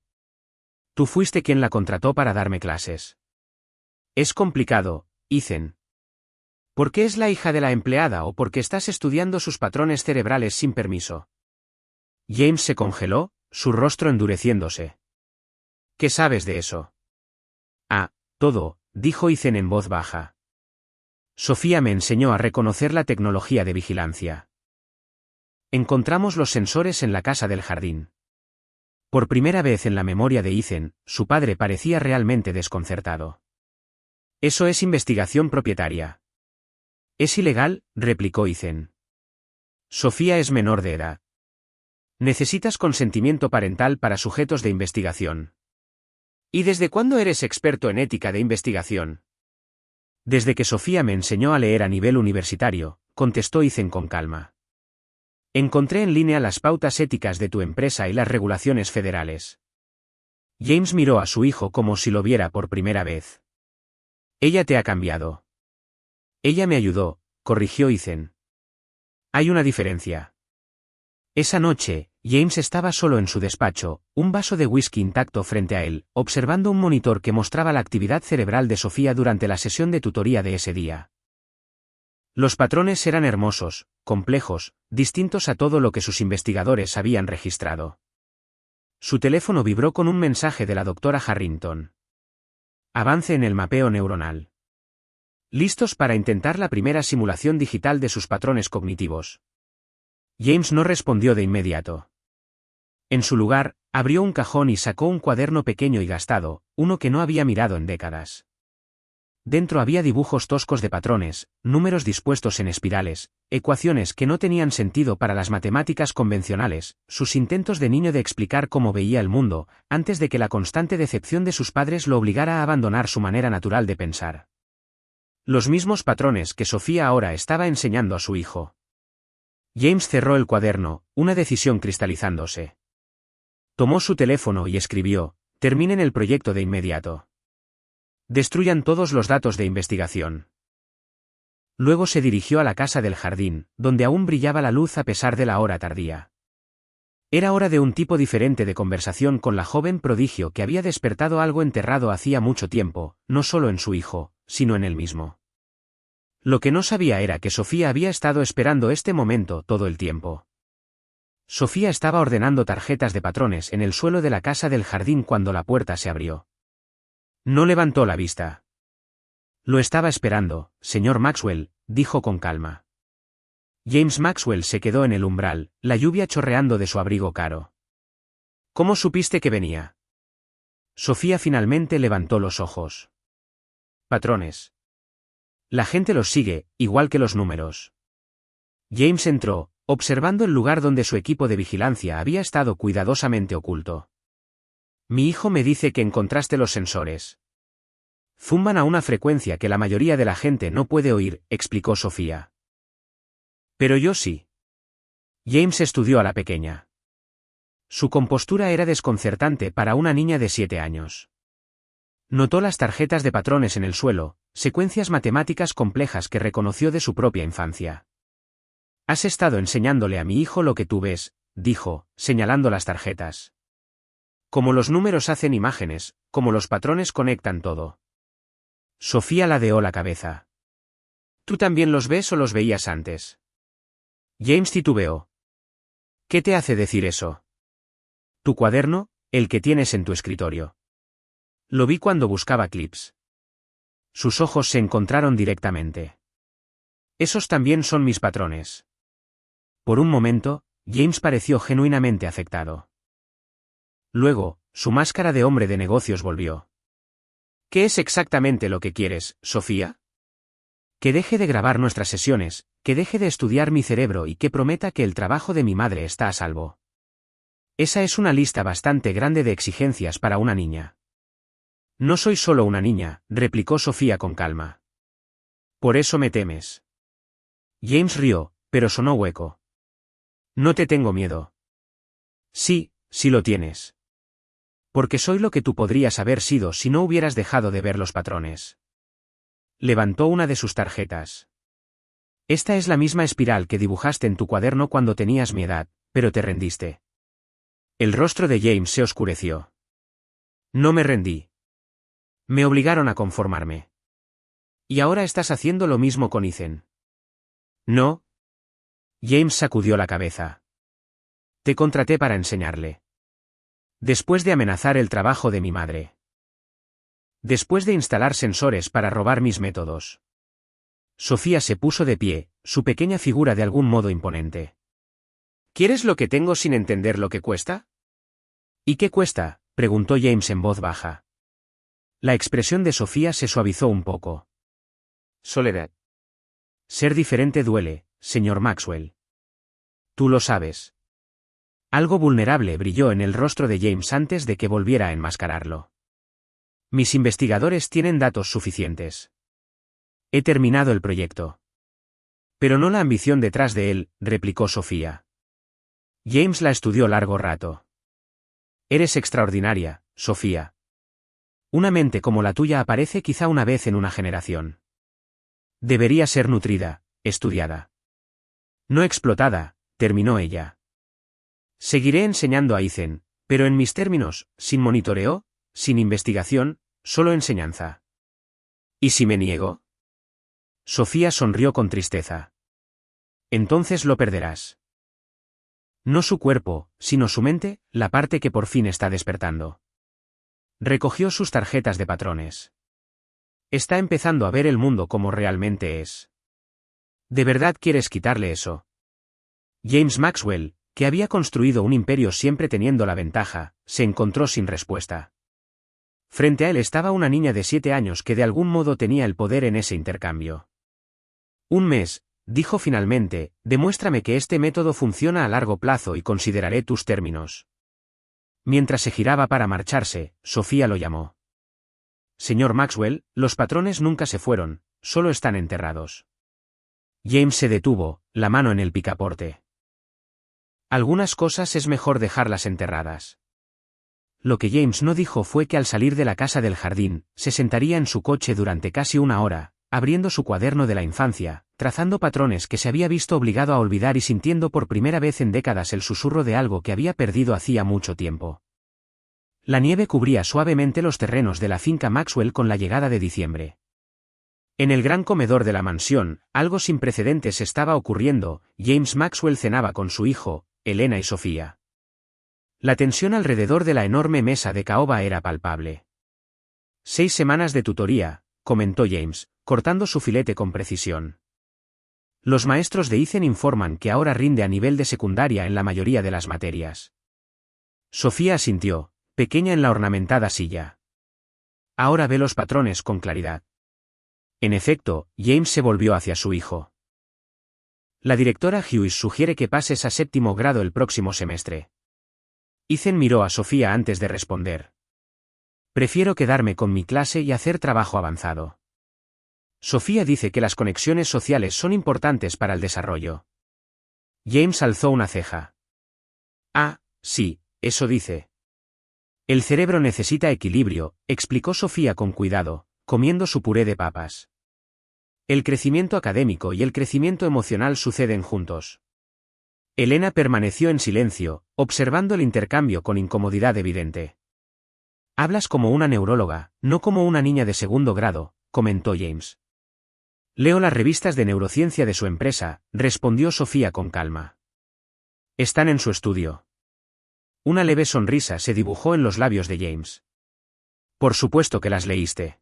Tú fuiste quien la contrató para darme clases. Es complicado, Ethan. ¿Por qué es la hija de la empleada o porque estás estudiando sus patrones cerebrales sin permiso? James se congeló, su rostro endureciéndose. ¿Qué sabes de eso? Ah, todo, dijo Ethan en voz baja. Sofía me enseñó a reconocer la tecnología de vigilancia. Encontramos los sensores en la casa del jardín. Por primera vez en la memoria de Ethan, su padre parecía realmente desconcertado. Eso es investigación propietaria. Es ilegal, replicó Ethan. Sofía es menor de edad. Necesitas consentimiento parental para sujetos de investigación. ¿Y desde cuándo eres experto en ética de investigación? Desde que Sofía me enseñó a leer a nivel universitario, contestó Ethan con calma. Encontré en línea las pautas éticas de tu empresa y las regulaciones federales. James miró a su hijo como si lo viera por primera vez. Ella te ha cambiado. Ella me ayudó, corrigió Ethan. Hay una diferencia. Esa noche, James estaba solo en su despacho, un vaso de whisky intacto frente a él, observando un monitor que mostraba la actividad cerebral de Sofía durante la sesión de tutoría de ese día. Los patrones eran hermosos, complejos, distintos a todo lo que sus investigadores habían registrado. Su teléfono vibró con un mensaje de la doctora Harrington. Avance en el mapeo neuronal. ¿Listos para intentar la primera simulación digital de sus patrones cognitivos? James no respondió de inmediato. En su lugar, abrió un cajón y sacó un cuaderno pequeño y gastado, uno que no había mirado en décadas. Dentro había dibujos toscos de patrones, números dispuestos en espirales, ecuaciones que no tenían sentido para las matemáticas convencionales, sus intentos de niño de explicar cómo veía el mundo, antes de que la constante decepción de sus padres lo obligara a abandonar su manera natural de pensar. Los mismos patrones que Sofía ahora estaba enseñando a su hijo. James cerró el cuaderno, una decisión cristalizándose. Tomó su teléfono y escribió: terminen el proyecto de inmediato. Destruyan todos los datos de investigación. Luego se dirigió a la casa del jardín, donde aún brillaba la luz a pesar de la hora tardía. Era hora de un tipo diferente de conversación con la joven prodigio que había despertado algo enterrado hacía mucho tiempo, no solo en su hijo, sino en él mismo. Lo que no sabía era que Sofía había estado esperando este momento todo el tiempo. Sofía estaba ordenando tarjetas de patrones en el suelo de la casa del jardín cuando la puerta se abrió. No levantó la vista. Lo estaba esperando, señor Maxwell, dijo con calma. James Maxwell se quedó en el umbral, la lluvia chorreando de su abrigo caro. ¿Cómo supiste que venía? Sofía finalmente levantó los ojos. Patrones. La gente los sigue, igual que los números. James entró, observando el lugar donde su equipo de vigilancia había estado cuidadosamente oculto. Mi hijo me dice que encontraste los sensores. Zumban a una frecuencia que la mayoría de la gente no puede oír, explicó Sofía. Pero yo sí. James estudió a la pequeña. Su compostura era desconcertante para una niña de 7 años. Notó las tarjetas de patrones en el suelo, secuencias matemáticas complejas que reconoció de su propia infancia. Has estado enseñándole a mi hijo lo que tú ves, dijo, señalando las tarjetas. Como los números hacen imágenes, como los patrones conectan todo. Sofía ladeó la cabeza. ¿Tú también los ves o los veías antes? James titubeó. ¿Qué te hace decir eso? Tu cuaderno, el que tienes en tu escritorio. Lo vi cuando buscaba clips. Sus ojos se encontraron directamente. Esos también son mis patrones. Por un momento, James pareció genuinamente afectado. Luego, su máscara de hombre de negocios volvió. ¿Qué es exactamente lo que quieres, Sofía? Que deje de grabar nuestras sesiones, que deje de estudiar mi cerebro y que prometa que el trabajo de mi madre está a salvo. Esa es una lista bastante grande de exigencias para una niña. No soy solo una niña, replicó Sofía con calma. Por eso me temes. James rió, pero sonó hueco. No te tengo miedo. Sí, sí lo tienes. Porque soy lo que tú podrías haber sido si no hubieras dejado de ver los patrones. Levantó una de sus tarjetas. Esta es la misma espiral que dibujaste en tu cuaderno cuando tenías mi edad, pero te rendiste. El rostro de James se oscureció. No me rendí. Me obligaron a conformarme. ¿Y ahora estás haciendo lo mismo con Ethan? No. James sacudió la cabeza. Te contraté para enseñarle. Después de amenazar el trabajo de mi madre. Después de instalar sensores para robar mis métodos. Sofía se puso de pie, su pequeña figura de algún modo imponente. ¿Quieres lo que tengo sin entender lo que cuesta? ¿Y qué cuesta?, preguntó James en voz baja. La expresión de Sofía se suavizó un poco. Soledad. Ser diferente duele, señor Maxwell. Tú lo sabes. Algo vulnerable brilló en el rostro de James antes de que volviera a enmascararlo. Mis investigadores tienen datos suficientes. He terminado el proyecto. Pero no la ambición detrás de él, replicó Sofía. James la estudió largo rato. Eres extraordinaria, Sofía. Una mente como la tuya aparece quizá una vez en una generación. Debería ser nutrida, estudiada. No explotada, terminó ella. Seguiré enseñando a Ethan, pero en mis términos, sin monitoreo, sin investigación, solo enseñanza. ¿Y si me niego? Sofía sonrió con tristeza. Entonces lo perderás. No su cuerpo, sino su mente, la parte que por fin está despertando. Recogió sus tarjetas de patrones. Está empezando a ver el mundo como realmente es. ¿De verdad quieres quitarle eso? James Maxwell, que había construido un imperio siempre teniendo la ventaja, se encontró sin respuesta. Frente a él estaba una niña de 7 años que de algún modo tenía el poder en ese intercambio. Un mes, dijo finalmente, demuéstrame que este método funciona a largo plazo y consideraré tus términos. Mientras se giraba para marcharse, Sofía lo llamó. Señor Maxwell, los patrones nunca se fueron, solo están enterrados. James se detuvo, la mano en el picaporte. Algunas cosas es mejor dejarlas enterradas. Lo que James no dijo fue que al salir de la casa del jardín, se sentaría en su coche durante casi una hora, abriendo su cuaderno de la infancia, trazando patrones que se había visto obligado a olvidar y sintiendo por primera vez en décadas el susurro de algo que había perdido hacía mucho tiempo. La nieve cubría suavemente los terrenos de la finca Maxwell con la llegada de diciembre. En el gran comedor de la mansión, algo sin precedentes estaba ocurriendo. James Maxwell cenaba con su hijo, Elena y Sofía. La tensión alrededor de la enorme mesa de caoba era palpable. 6 semanas de tutoría, comentó James, cortando su filete con precisión. Los maestros de Ethan informan que ahora rinde a nivel de secundaria en la mayoría de las materias. Sofía asintió, pequeña en la ornamentada silla. Ahora ve los patrones con claridad. En efecto, James se volvió hacia su hijo. La directora Hughes sugiere que pases a 7º grado el próximo semestre. Ethan miró a Sofía antes de responder. Prefiero quedarme con mi clase y hacer trabajo avanzado. Sofía dice que las conexiones sociales son importantes para el desarrollo. James alzó una ceja. Ah, sí, eso dice. El cerebro necesita equilibrio, explicó Sofía con cuidado, comiendo su puré de papas. El crecimiento académico y el crecimiento emocional suceden juntos. Elena permaneció en silencio, observando el intercambio con incomodidad evidente. Hablas como una neuróloga, no como una niña de 2º grado, comentó James. Leo las revistas de neurociencia de su empresa, respondió Sofía con calma. Están en su estudio. Una leve sonrisa se dibujó en los labios de James. Por supuesto que las leíste.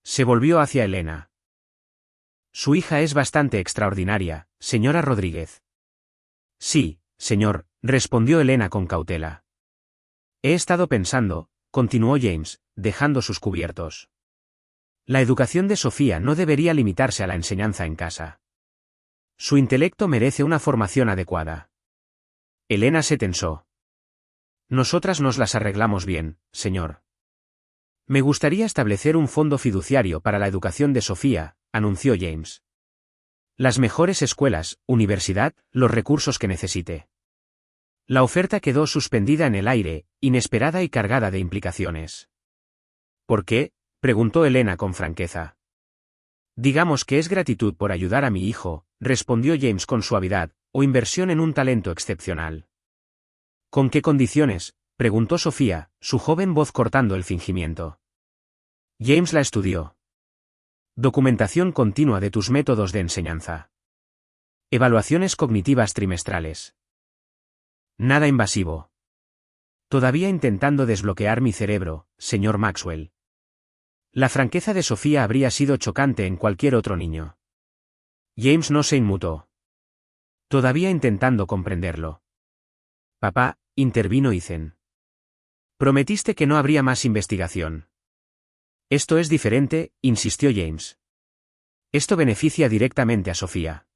Se volvió hacia Elena. Su hija es bastante extraordinaria, señora Rodríguez. Sí, señor, respondió Elena con cautela. He estado pensando, continuó James, dejando sus cubiertos. La educación de Sofía no debería limitarse a la enseñanza en casa. Su intelecto merece una formación adecuada. Elena se tensó. Nosotras nos las arreglamos bien, señor. Me gustaría establecer un fondo fiduciario para la educación de Sofía, anunció James. Las mejores escuelas, universidad, los recursos que necesite. La oferta quedó suspendida en el aire, inesperada y cargada de implicaciones. ¿Por qué?, preguntó Elena con franqueza. Digamos que es gratitud por ayudar a mi hijo, respondió James con suavidad, o inversión en un talento excepcional. ¿Con qué condiciones?, preguntó Sofía, su joven voz cortando el fingimiento. James la estudió. Documentación continua de tus métodos de enseñanza. Evaluaciones cognitivas trimestrales. Nada invasivo. Todavía intentando desbloquear mi cerebro, señor Maxwell. La franqueza de Sofía habría sido chocante en cualquier otro niño. James no se inmutó. Todavía intentando comprenderlo. Papá, intervino Ethan. Prometiste que no habría más investigación. Esto es diferente, insistió James. Esto beneficia directamente a Sofía.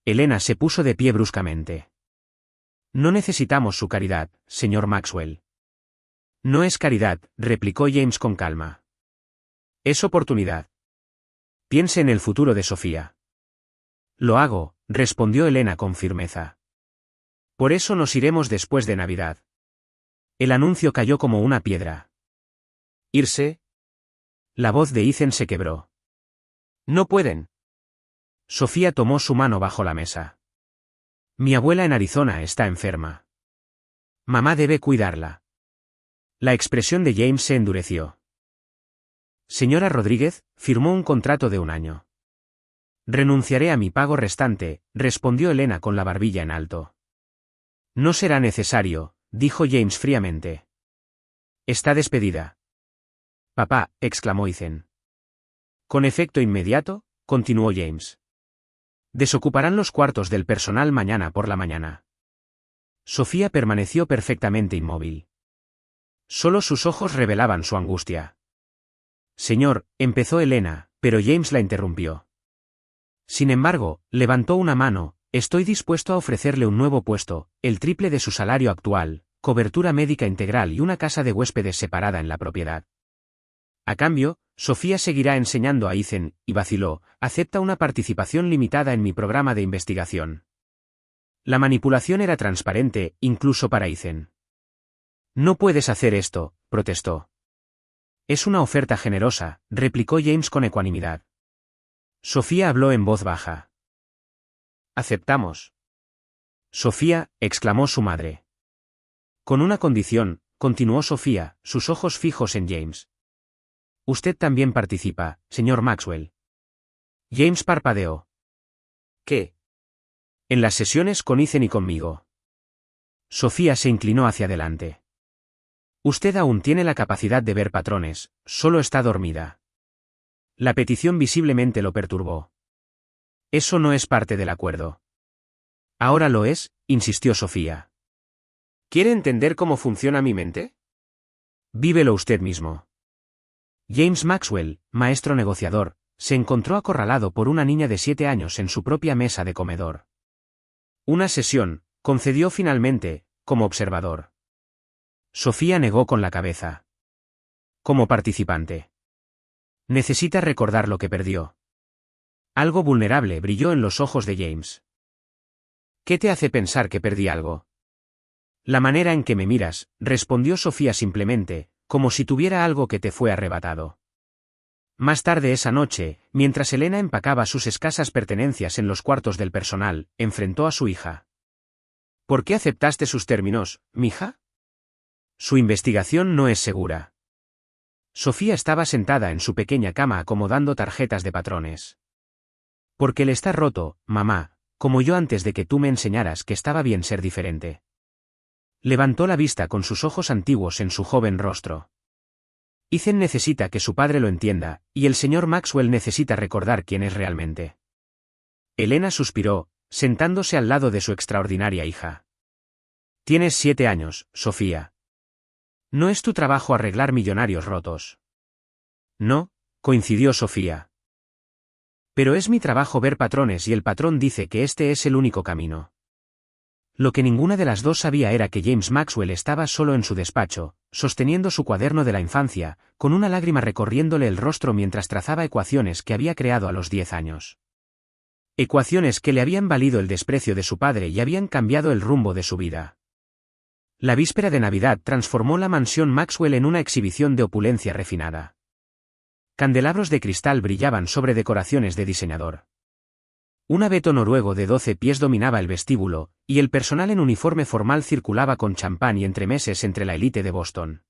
Elena se puso de pie bruscamente. No necesitamos su caridad, señor Maxwell. No es caridad, replicó James con calma. Es oportunidad. Piense en el futuro de Sofía. Lo hago, respondió Elena con firmeza. Por eso nos iremos después de Navidad. El anuncio cayó como una piedra. ¿Irse? La voz de Ethan se quebró. No pueden. Sofía tomó su mano bajo la mesa. Mi abuela en Arizona está enferma. Mamá debe cuidarla. La expresión de James se endureció. Señora Rodríguez, firmó un contrato de 1 año. Renunciaré a mi pago restante, respondió Elena con la barbilla en alto. No será necesario, dijo James fríamente. Está despedida. Papá, exclamó Ethan. Con efecto inmediato, continuó James. Desocuparán los cuartos del personal mañana por la mañana. Sofía permaneció perfectamente inmóvil. Solo sus ojos revelaban su angustia. Señor, empezó Elena, pero James la interrumpió. Sin embargo, levantó una mano, estoy dispuesto a ofrecerle un nuevo puesto, el triple de su salario actual, cobertura médica integral y una casa de huéspedes separada en la propiedad. A cambio, Sofía seguirá enseñando a Ethan, y vaciló, acepta una participación limitada en mi programa de investigación. La manipulación era transparente, incluso para Ethan. No puedes hacer esto, protestó. Es una oferta generosa, replicó James con ecuanimidad. Sofía habló en voz baja. Aceptamos. Sofía, exclamó su madre. Con una condición, continuó Sofía, sus ojos fijos en James. Usted también participa, señor Maxwell. James parpadeó. ¿Qué? En las sesiones con Ethan y conmigo. Sofía se inclinó hacia adelante. Usted aún tiene la capacidad de ver patrones, solo está dormida. La petición visiblemente lo perturbó. Eso no es parte del acuerdo. Ahora lo es, insistió Sofía. ¿Quiere entender cómo funciona mi mente? Vívelo usted mismo. James Maxwell, maestro negociador, se encontró acorralado por una niña de 7 años en su propia mesa de comedor. Una sesión, concedió finalmente, como observador. Sofía negó con la cabeza. Como participante. Necesita recordar lo que perdió. Algo vulnerable brilló en los ojos de James. ¿Qué te hace pensar que perdí algo? La manera en que me miras, respondió Sofía simplemente, como si tuviera algo que te fue arrebatado. Más tarde esa noche, mientras Elena empacaba sus escasas pertenencias en los cuartos del personal, enfrentó a su hija. ¿Por qué aceptaste sus términos, mija? Su investigación no es segura. Sofía estaba sentada en su pequeña cama acomodando tarjetas de patrones. Porque él está roto, mamá, como yo antes de que tú me enseñaras que estaba bien ser diferente. Levantó la vista con sus ojos antiguos en su joven rostro. Ethan necesita que su padre lo entienda, y el señor Maxwell necesita recordar quién es realmente. Elena suspiró, sentándose al lado de su extraordinaria hija. Tienes 7 años, Sofía. No es tu trabajo arreglar millonarios rotos. No, coincidió Sofía. Pero es mi trabajo ver patrones y el patrón dice que este es el único camino. Lo que ninguna de las dos sabía era que James Maxwell estaba solo en su despacho, sosteniendo su cuaderno de la infancia, con una lágrima recorriéndole el rostro mientras trazaba ecuaciones que había creado a los 10 años. Ecuaciones que le habían valido el desprecio de su padre y habían cambiado el rumbo de su vida. La víspera de Navidad transformó la mansión Maxwell en una exhibición de opulencia refinada. Candelabros de cristal brillaban sobre decoraciones de diseñador. Un abeto noruego de 12 pies dominaba el vestíbulo, y el personal en uniforme formal circulaba con champán y entremeses entre la élite de Boston.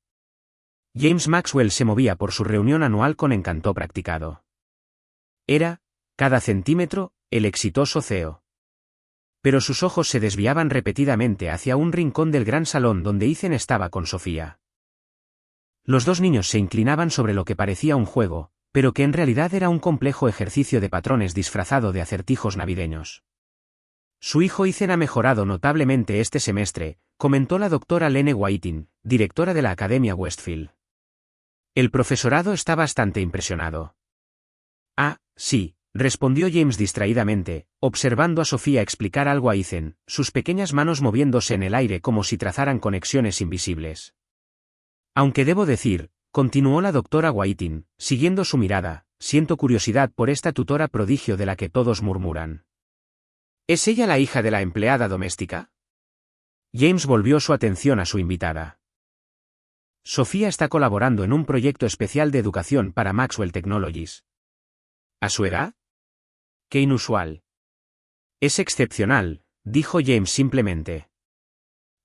James Maxwell se movía por su reunión anual con encanto practicado. Era, cada centímetro, el exitoso CEO. Pero sus ojos se desviaban repetidamente hacia un rincón del gran salón donde Ethan estaba con Sofía. Los dos niños se inclinaban sobre lo que parecía un juego, pero que en realidad era un complejo ejercicio de patrones disfrazado de acertijos navideños. Su hijo Ethan ha mejorado notablemente este semestre, comentó la doctora Lene Whiting, directora de la Academia Westfield. El profesorado está bastante impresionado. Ah, sí, respondió James distraídamente, observando a Sofía explicar algo a Ethan, sus pequeñas manos moviéndose en el aire como si trazaran conexiones invisibles. Aunque debo decir, continuó la doctora Whiting, siguiendo su mirada, siento curiosidad por esta tutora prodigio de la que todos murmuran. ¿Es ella la hija de la empleada doméstica? James volvió su atención a su invitada. Sofía está colaborando en un proyecto especial de educación para Maxwell Technologies. ¿A su edad? ¡Qué inusual! Es excepcional, dijo James simplemente.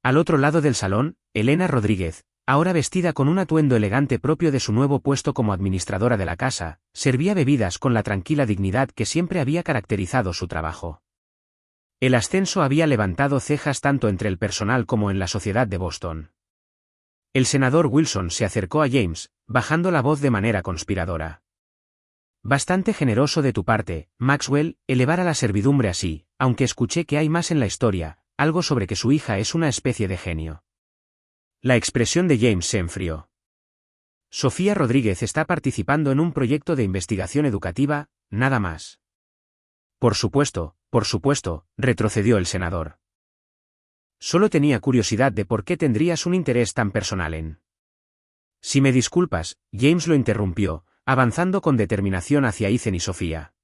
Al otro lado del salón, Elena Rodríguez, ahora vestida con un atuendo elegante propio de su nuevo puesto como administradora de la casa, servía bebidas con la tranquila dignidad que siempre había caracterizado su trabajo. El ascenso había levantado cejas tanto entre el personal como en la sociedad de Boston. El senador Wilson se acercó a James, bajando la voz de manera conspiradora. Bastante generoso de tu parte, Maxwell, elevar a la servidumbre así, aunque escuché que hay más en la historia, algo sobre que su hija es una especie de genio. La expresión de James se enfrió. Sofía Rodríguez está participando en un proyecto de investigación educativa, nada más. Por supuesto, retrocedió el senador. Solo tenía curiosidad de por qué tendrías un interés tan personal en... Si me disculpas, James lo interrumpió, avanzando con determinación hacia Ethan y Sofía.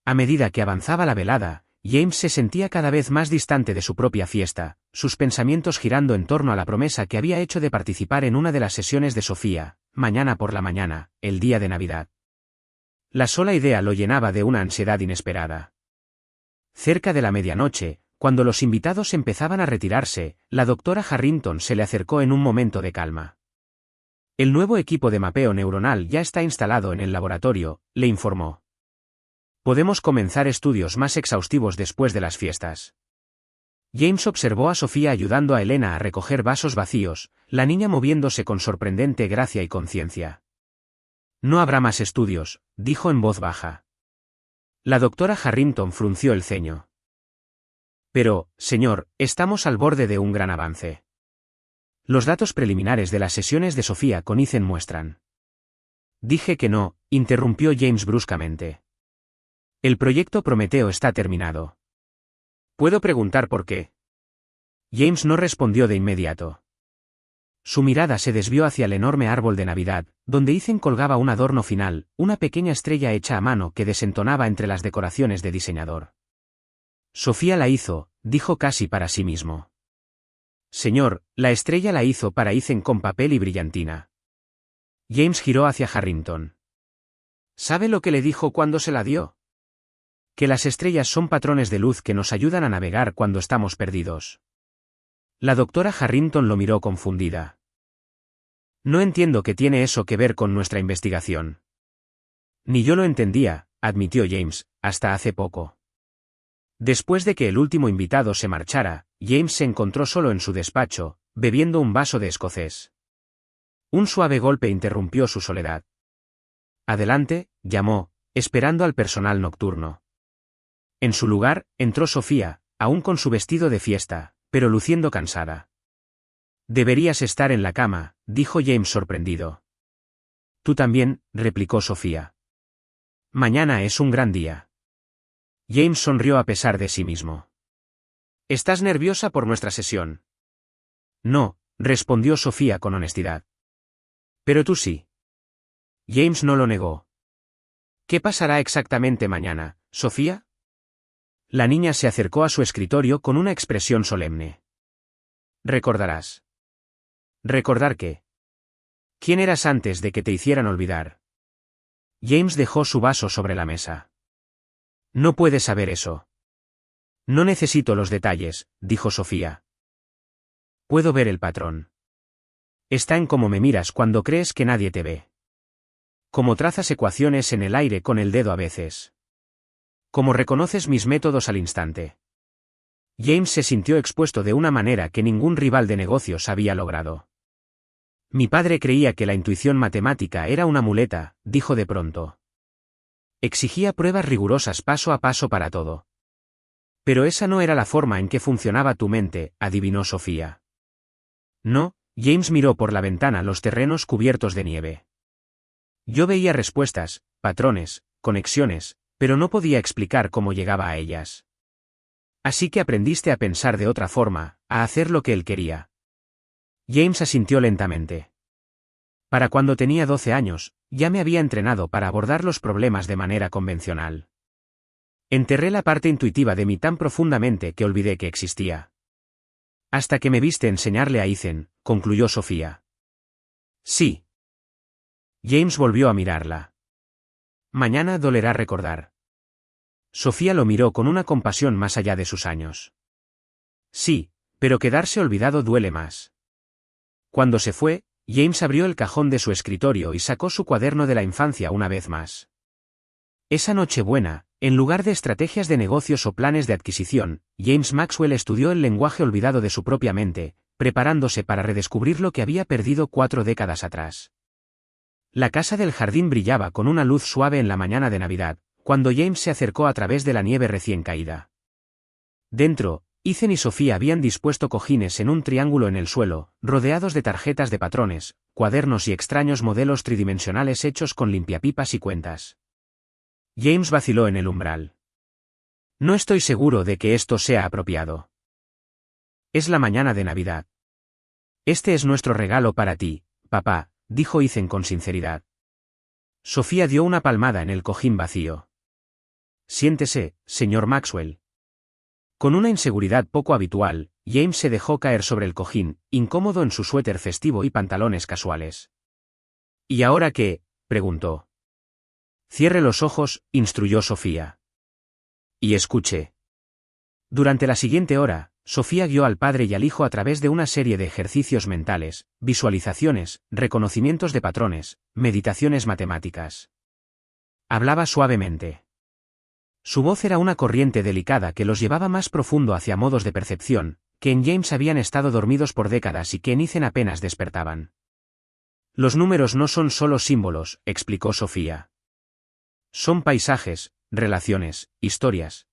A medida que avanzaba la velada, James se sentía cada vez más distante de su propia fiesta, sus pensamientos girando en torno a la promesa que había hecho de participar en una de las sesiones de Sofía, mañana por la mañana, el día de Navidad. La sola idea lo llenaba de una ansiedad inesperada. Cerca de la medianoche, cuando los invitados empezaban a retirarse, la doctora Harrington se le acercó en un momento de calma. El nuevo equipo de mapeo neuronal ya está instalado en el laboratorio, le informó. Podemos comenzar estudios más exhaustivos después de las fiestas. James observó a Sofía ayudando a Elena a recoger vasos vacíos, la niña moviéndose con sorprendente gracia y conciencia. No habrá más estudios, dijo en voz baja. La doctora Harrington frunció el ceño. Pero, señor, estamos al borde de un gran avance. Los datos preliminares de las sesiones de Sofía con Ethan muestran. Dije que no, interrumpió James bruscamente. El proyecto Prometeo está terminado. ¿Puedo preguntar por qué? James no respondió de inmediato. Su mirada se desvió hacia el enorme árbol de Navidad, donde Ethan colgaba un adorno final, una pequeña estrella hecha a mano que desentonaba entre las decoraciones de diseñador. Sofía la hizo, dijo casi para sí mismo. Señor, la estrella la hizo para Ethan con papel y brillantina. James giró hacia Harrington. ¿Sabe lo que le dijo cuando se la dio? Que las estrellas son patrones de luz que nos ayudan a navegar cuando estamos perdidos. La doctora Harrington lo miró confundida. No entiendo qué tiene eso que ver con nuestra investigación. Ni yo lo entendía, admitió James, hasta hace poco. Después de que el último invitado se marchara, James se encontró solo en su despacho, bebiendo un vaso de escocés. Un suave golpe interrumpió su soledad. Adelante, llamó, esperando al personal nocturno. En su lugar, entró Sofía, aún con su vestido de fiesta, pero luciendo cansada. Deberías estar en la cama, dijo James sorprendido. Tú también, replicó Sofía. Mañana es un gran día. James sonrió a pesar de sí mismo. ¿Estás nerviosa por nuestra sesión? No, respondió Sofía con honestidad. Pero tú sí. James no lo negó. ¿Qué pasará exactamente mañana, Sofía? La niña se acercó a su escritorio con una expresión solemne. Recordarás. ¿Recordar qué? ¿Quién eras antes de que te hicieran olvidar? James dejó su vaso sobre la mesa. No puedes saber eso. No necesito los detalles, dijo Sofía. Puedo ver el patrón. Está en cómo me miras cuando crees que nadie te ve. Cómo trazas ecuaciones en el aire con el dedo a veces. Cómo reconoces mis métodos al instante. James se sintió expuesto de una manera que ningún rival de negocios había logrado. Mi padre creía que la intuición matemática era una muleta, dijo de pronto. Exigía pruebas rigurosas paso a paso para todo. Pero esa no era la forma en que funcionaba tu mente, adivinó Sofía. No, James miró por la ventana los terrenos cubiertos de nieve. Yo veía respuestas, patrones, conexiones, pero no podía explicar cómo llegaba a ellas. Así que aprendiste a pensar de otra forma, a hacer lo que él quería. James asintió lentamente. Para cuando tenía 12 años, ya me había entrenado para abordar los problemas de manera convencional. Enterré la parte intuitiva de mí tan profundamente que olvidé que existía. Hasta que me viste enseñarle a Ethan, concluyó Sofía. Sí. James volvió a mirarla. Mañana dolerá recordar. Sofía lo miró con una compasión más allá de sus años. Sí, pero quedarse olvidado duele más. Cuando se fue, James abrió el cajón de su escritorio y sacó su cuaderno de la infancia una vez más. Esa Nochebuena, en lugar de estrategias de negocios o planes de adquisición, James Maxwell estudió el lenguaje olvidado de su propia mente, preparándose para redescubrir lo que había perdido 4 décadas atrás. La casa del jardín brillaba con una luz suave en la mañana de Navidad, cuando James se acercó a través de la nieve recién caída. Dentro, Ethan y Sofía habían dispuesto cojines en un triángulo en el suelo, rodeados de tarjetas de patrones, cuadernos y extraños modelos tridimensionales hechos con limpiapipas y cuentas. James vaciló en el umbral. No estoy seguro de que esto sea apropiado. Es la mañana de Navidad. Este es nuestro regalo para ti, papá, dijo Ethan con sinceridad. Sofía dio una palmada en el cojín vacío. Siéntese, señor Maxwell. Con una inseguridad poco habitual, James se dejó caer sobre el cojín, incómodo en su suéter festivo y pantalones casuales. ¿Y ahora qué?, preguntó. Cierre los ojos, instruyó Sofía. Y escuche. Durante la siguiente hora, Sofía guió al padre y al hijo a través de una serie de ejercicios mentales, visualizaciones, reconocimientos de patrones, meditaciones matemáticas. Hablaba suavemente. Su voz era una corriente delicada que los llevaba más profundo hacia modos de percepción, que en James habían estado dormidos por décadas y que en Ethan apenas despertaban. Los números no son solo símbolos, explicó Sofía. Son paisajes, relaciones, historias.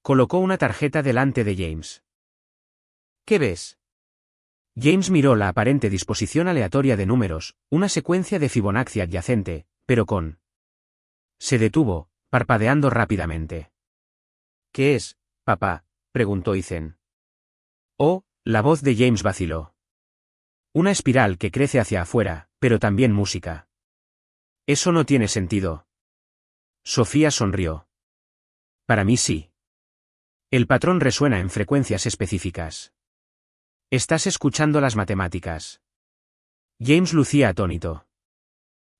Colocó una tarjeta delante de James. ¿Qué ves? James miró la aparente disposición aleatoria de números, una secuencia de Fibonacci adyacente, pero con... Se detuvo, parpadeando rápidamente. ¿Qué es, papá?, preguntó Ethan. Oh, la voz de James vaciló. Una espiral que crece hacia afuera, pero también música. Eso no tiene sentido. Sofía sonrió. Para mí sí. El patrón resuena en frecuencias específicas. Estás escuchando las matemáticas. James lucía atónito.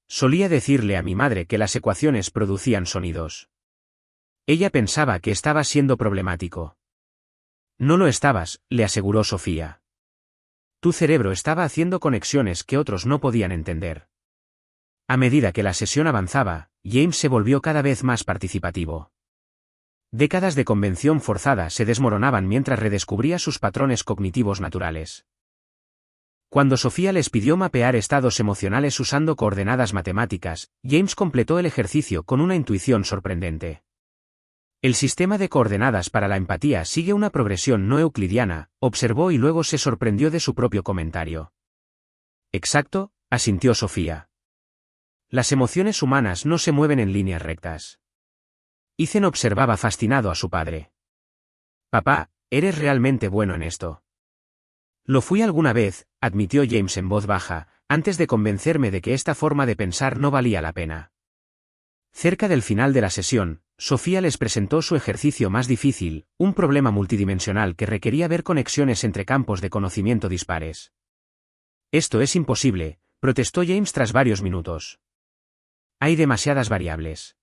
Solía decirle a mi madre que las ecuaciones producían sonidos. Ella pensaba que estaba siendo problemático. No lo estabas, le aseguró Sofía. Tu cerebro estaba haciendo conexiones que otros no podían entender. A medida que la sesión avanzaba, James se volvió cada vez más participativo. Décadas de convención forzada se desmoronaban mientras redescubría sus patrones cognitivos naturales. Cuando Sofía les pidió mapear estados emocionales usando coordenadas matemáticas, James completó el ejercicio con una intuición sorprendente. El sistema de coordenadas para la empatía sigue una progresión no euclidiana, observó y luego se sorprendió de su propio comentario. Exacto, asintió Sofía. Las emociones humanas no se mueven en líneas rectas. Ethan observaba fascinado a su padre. Papá, eres realmente bueno en esto. Lo fui alguna vez, admitió James en voz baja, antes de convencerme de que esta forma de pensar no valía la pena. Cerca del final de la sesión, Sofía les presentó su ejercicio más difícil, un problema multidimensional que requería ver conexiones entre campos de conocimiento dispares. Esto es imposible, protestó James tras varios minutos. Hay demasiadas variables.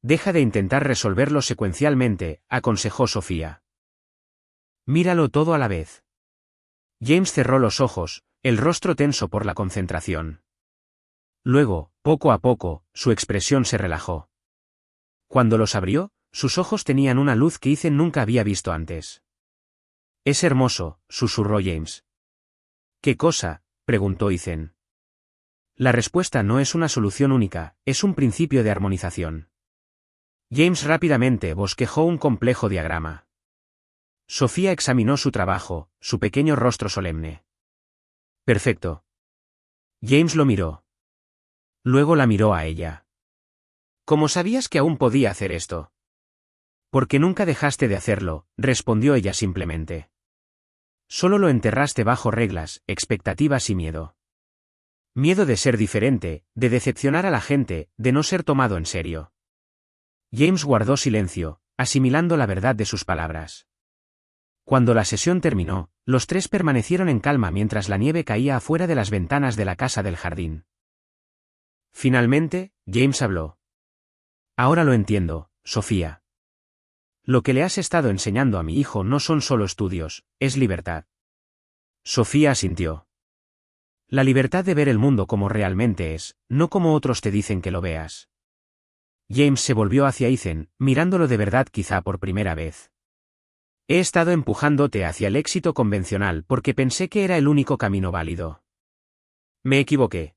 Deja de intentar resolverlo secuencialmente, aconsejó Sofía. Míralo todo a la vez. James cerró los ojos, el rostro tenso por la concentración. Luego, poco a poco, su expresión se relajó. Cuando los abrió, sus ojos tenían una luz que Ethan nunca había visto antes. «Es hermoso», susurró James. «¿Qué cosa?», preguntó Ethan. La respuesta no es una solución única, es un principio de armonización. James rápidamente bosquejó un complejo diagrama. Sofía examinó su trabajo, su pequeño rostro solemne. «Perfecto». James lo miró. Luego la miró a ella. «¿Cómo sabías que aún podía hacer esto?». «Porque nunca dejaste de hacerlo», respondió ella simplemente. «Solo lo enterraste bajo reglas, expectativas y miedo. Miedo de ser diferente, de decepcionar a la gente, de no ser tomado en serio». James guardó silencio, asimilando la verdad de sus palabras. Cuando la sesión terminó, los tres permanecieron en calma mientras la nieve caía afuera de las ventanas de la casa del jardín. Finalmente, James habló. «Ahora lo entiendo, Sofía. Lo que le has estado enseñando a mi hijo no son solo estudios, es libertad». Sofía asintió. «La libertad de ver el mundo como realmente es, no como otros te dicen que lo veas». James se volvió hacia Ethan, mirándolo de verdad quizá por primera vez. «He estado empujándote hacia el éxito convencional porque pensé que era el único camino válido. Me equivoqué».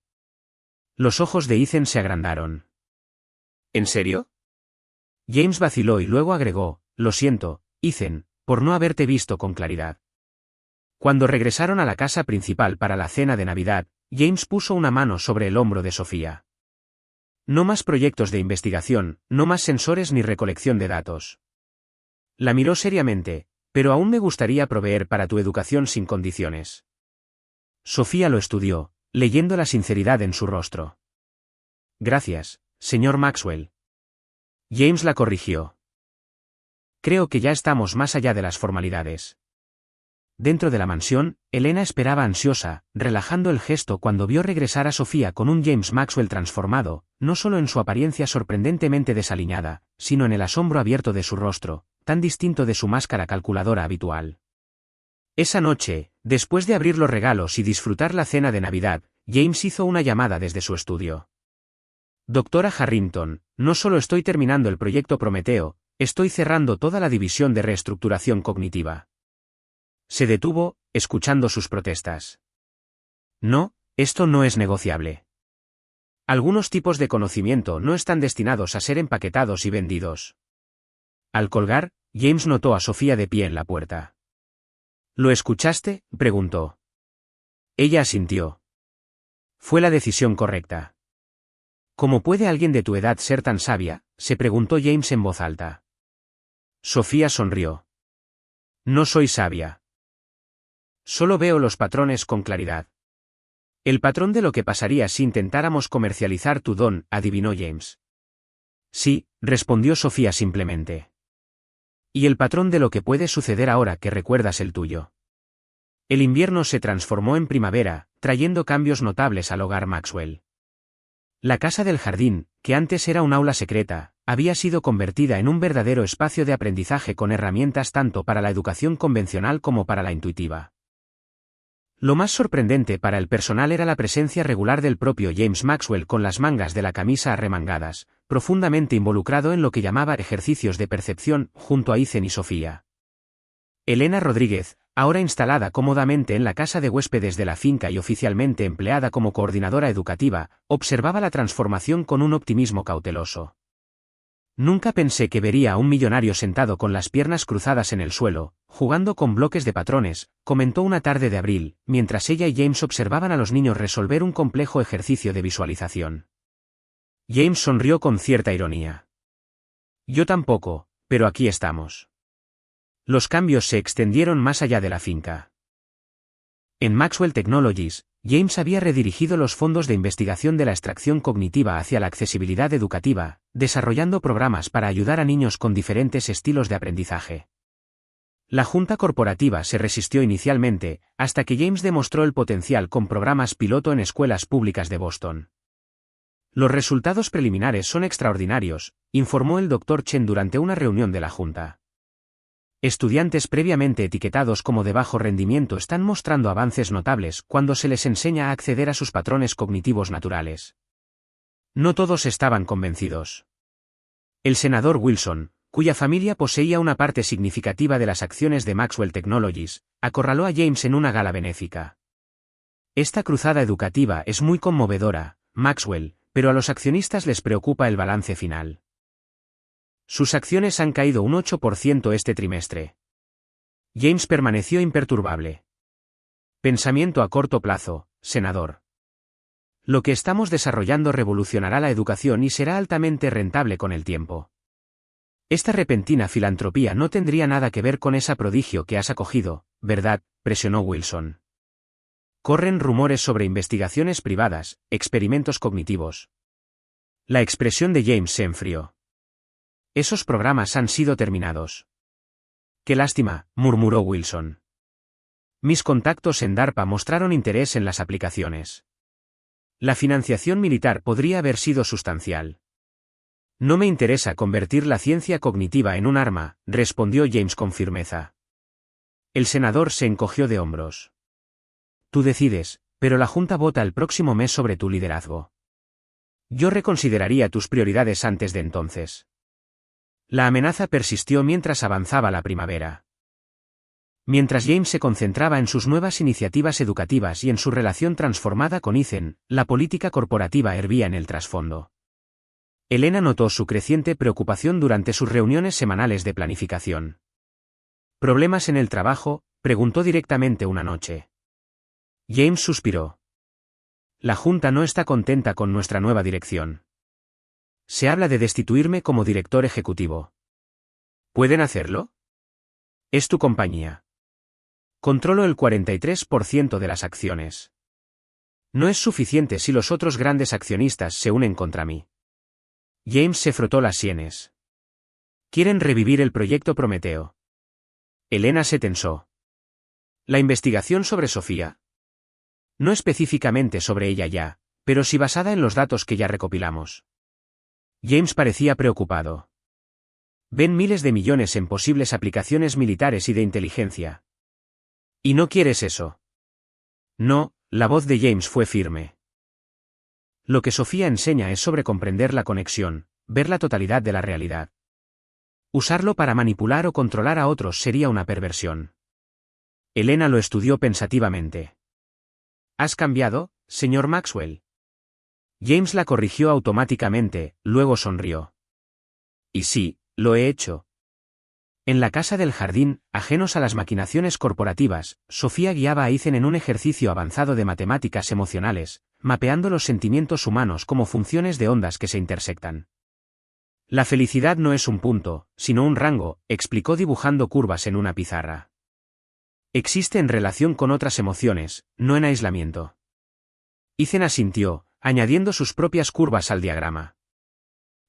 Los ojos de Ethan se agrandaron. «¿En serio?». James vaciló y luego agregó: «Lo siento, Ethan, por no haberte visto con claridad». Cuando regresaron a la casa principal para la cena de Navidad, James puso una mano sobre el hombro de Sofía. «No más proyectos de investigación, no más sensores ni recolección de datos». La miró seriamente: «Pero aún me gustaría proveer para tu educación sin condiciones». Sofía lo estudió, leyendo la sinceridad en su rostro. «Gracias, señor Maxwell». James la corrigió. «Creo que ya estamos más allá de las formalidades». Dentro de la mansión, Elena esperaba ansiosa, relajando el gesto cuando vio regresar a Sofía con un James Maxwell transformado, no solo en su apariencia sorprendentemente desaliñada, sino en el asombro abierto de su rostro, tan distinto de su máscara calculadora habitual. Esa noche, después de abrir los regalos y disfrutar la cena de Navidad, James hizo una llamada desde su estudio. «Doctora Harrington, no solo estoy terminando el proyecto Prometeo, estoy cerrando toda la división de reestructuración cognitiva». Se detuvo, escuchando sus protestas. «No, esto no es negociable. Algunos tipos de conocimiento no están destinados a ser empaquetados y vendidos». Al colgar, James notó a Sofía de pie en la puerta. «¿Lo escuchaste?», preguntó. Ella asintió. «Fue la decisión correcta». «¿Cómo puede alguien de tu edad ser tan sabia?», se preguntó James en voz alta. Sofía sonrió. «No soy sabia. Solo veo los patrones con claridad». «El patrón de lo que pasaría si intentáramos comercializar tu don», adivinó James. «Sí», respondió Sofía simplemente. «Y el patrón de lo que puede suceder ahora que recuerdas el tuyo». El invierno se transformó en primavera, trayendo cambios notables al hogar Maxwell. La casa del jardín, que antes era un aula secreta, había sido convertida en un verdadero espacio de aprendizaje con herramientas tanto para la educación convencional como para la intuitiva. Lo más sorprendente para el personal era la presencia regular del propio James Maxwell con las mangas de la camisa arremangadas, profundamente involucrado en lo que llamaba ejercicios de percepción, junto a Ethan y Sofía. Elena Rodríguez, ahora instalada cómodamente en la casa de huéspedes de la finca y oficialmente empleada como coordinadora educativa, observaba la transformación con un optimismo cauteloso. «Nunca pensé que vería a un millonario sentado con las piernas cruzadas en el suelo, jugando con bloques de patrones», comentó una tarde de abril, mientras ella y James observaban a los niños resolver un complejo ejercicio de visualización. James sonrió con cierta ironía. «Yo tampoco, pero aquí estamos». Los cambios se extendieron más allá de la finca. En Maxwell Technologies, James había redirigido los fondos de investigación de la extracción cognitiva hacia la accesibilidad educativa, desarrollando programas para ayudar a niños con diferentes estilos de aprendizaje. La junta corporativa se resistió inicialmente, hasta que James demostró el potencial con programas piloto en escuelas públicas de Boston. Los resultados preliminares son extraordinarios, informó el Dr. Chen durante una reunión de la Junta. Estudiantes previamente etiquetados como de bajo rendimiento están mostrando avances notables cuando se les enseña a acceder a sus patrones cognitivos naturales. No todos estaban convencidos. El senador Wilson, cuya familia poseía una parte significativa de las acciones de Maxwell Technologies, acorraló a James en una gala benéfica. Esta cruzada educativa es muy conmovedora, Maxwell, pero a los accionistas les preocupa el balance final. Sus acciones han caído un 8% este trimestre. James permaneció imperturbable. Pensamiento a corto plazo, senador. Lo que estamos desarrollando revolucionará la educación y será altamente rentable con el tiempo. Esta repentina filantropía no tendría nada que ver con esa prodigio que has acogido, ¿verdad?, presionó Wilson. Corren rumores sobre investigaciones privadas, experimentos cognitivos. La expresión de James se enfrió. Esos programas han sido terminados. Qué lástima, murmuró Wilson. Mis contactos en DARPA mostraron interés en las aplicaciones. La financiación militar podría haber sido sustancial. No me interesa convertir la ciencia cognitiva en un arma, respondió James con firmeza. El senador se encogió de hombros. Tú decides, pero la Junta vota el próximo mes sobre tu liderazgo. Yo reconsideraría tus prioridades antes de entonces. La amenaza persistió mientras avanzaba la primavera. Mientras James se concentraba en sus nuevas iniciativas educativas y en su relación transformada con Ethan, la política corporativa hervía en el trasfondo. Elena notó su creciente preocupación durante sus reuniones semanales de planificación. ¿Problemas en el trabajo?, preguntó directamente una noche. James suspiró. La Junta no está contenta con nuestra nueva dirección. Se habla de destituirme como director ejecutivo. ¿Pueden hacerlo? Es tu compañía. Controlo el 43% de las acciones. No es suficiente si los otros grandes accionistas se unen contra mí. James se frotó las sienes. Quieren revivir el proyecto Prometeo. Elena se tensó. ¿La investigación sobre Sofía? No específicamente sobre ella ya, pero sí basada en los datos que ya recopilamos. James parecía preocupado. Ven miles de millones en posibles aplicaciones militares y de inteligencia. ¿Y no quieres eso? No, la voz de James fue firme. Lo que Sofía enseña es sobre comprender la conexión, ver la totalidad de la realidad. Usarlo para manipular o controlar a otros sería una perversión. Elena lo estudió pensativamente. ¿Has cambiado, señor Maxwell? James la corrigió automáticamente, luego sonrió. Y sí, lo he hecho. En la casa del jardín, ajenos a las maquinaciones corporativas, Sofía guiaba a Ethan en un ejercicio avanzado de matemáticas emocionales, mapeando los sentimientos humanos como funciones de ondas que se intersectan. La felicidad no es un punto, sino un rango, explicó dibujando curvas en una pizarra. Existe en relación con otras emociones, no en aislamiento. Ethan asintió, añadiendo sus propias curvas al diagrama.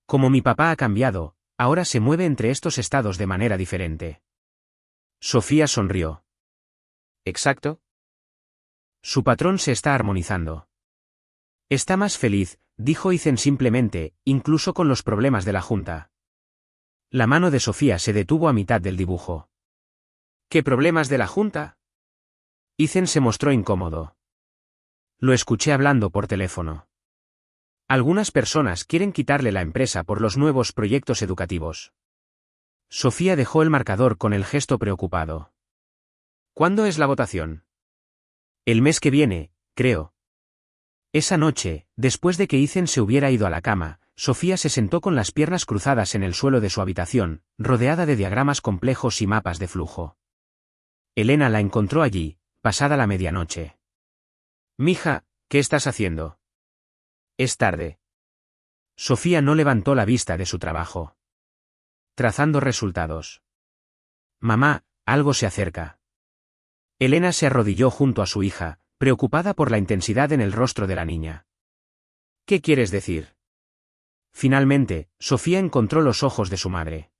Como mi papá ha cambiado, ahora se mueve entre estos estados de manera diferente. Sofía sonrió. ¿Exacto? Su patrón se está armonizando. Está más feliz, dijo Ethan simplemente, incluso con los problemas de la Junta. La mano de Sofía se detuvo a mitad del dibujo. ¿Qué problemas de la Junta? Ethan se mostró incómodo. Lo escuché hablando por teléfono. Algunas personas quieren quitarle la empresa por los nuevos proyectos educativos. Sofía dejó el marcador con el gesto preocupado. ¿Cuándo es la votación? El mes que viene, creo. Esa noche, después de que Ethan se hubiera ido a la cama, Sofía se sentó con las piernas cruzadas en el suelo de su habitación, rodeada de diagramas complejos y mapas de flujo. Elena la encontró allí, pasada la medianoche. Mija, ¿qué estás haciendo? Es tarde. Sofía no levantó la vista de su trabajo. Trazando resultados. Mamá, algo se acerca. Elena se arrodilló junto a su hija, preocupada por la intensidad en el rostro de la niña. ¿Qué quieres decir? Finalmente, Sofía encontró los ojos de su madre.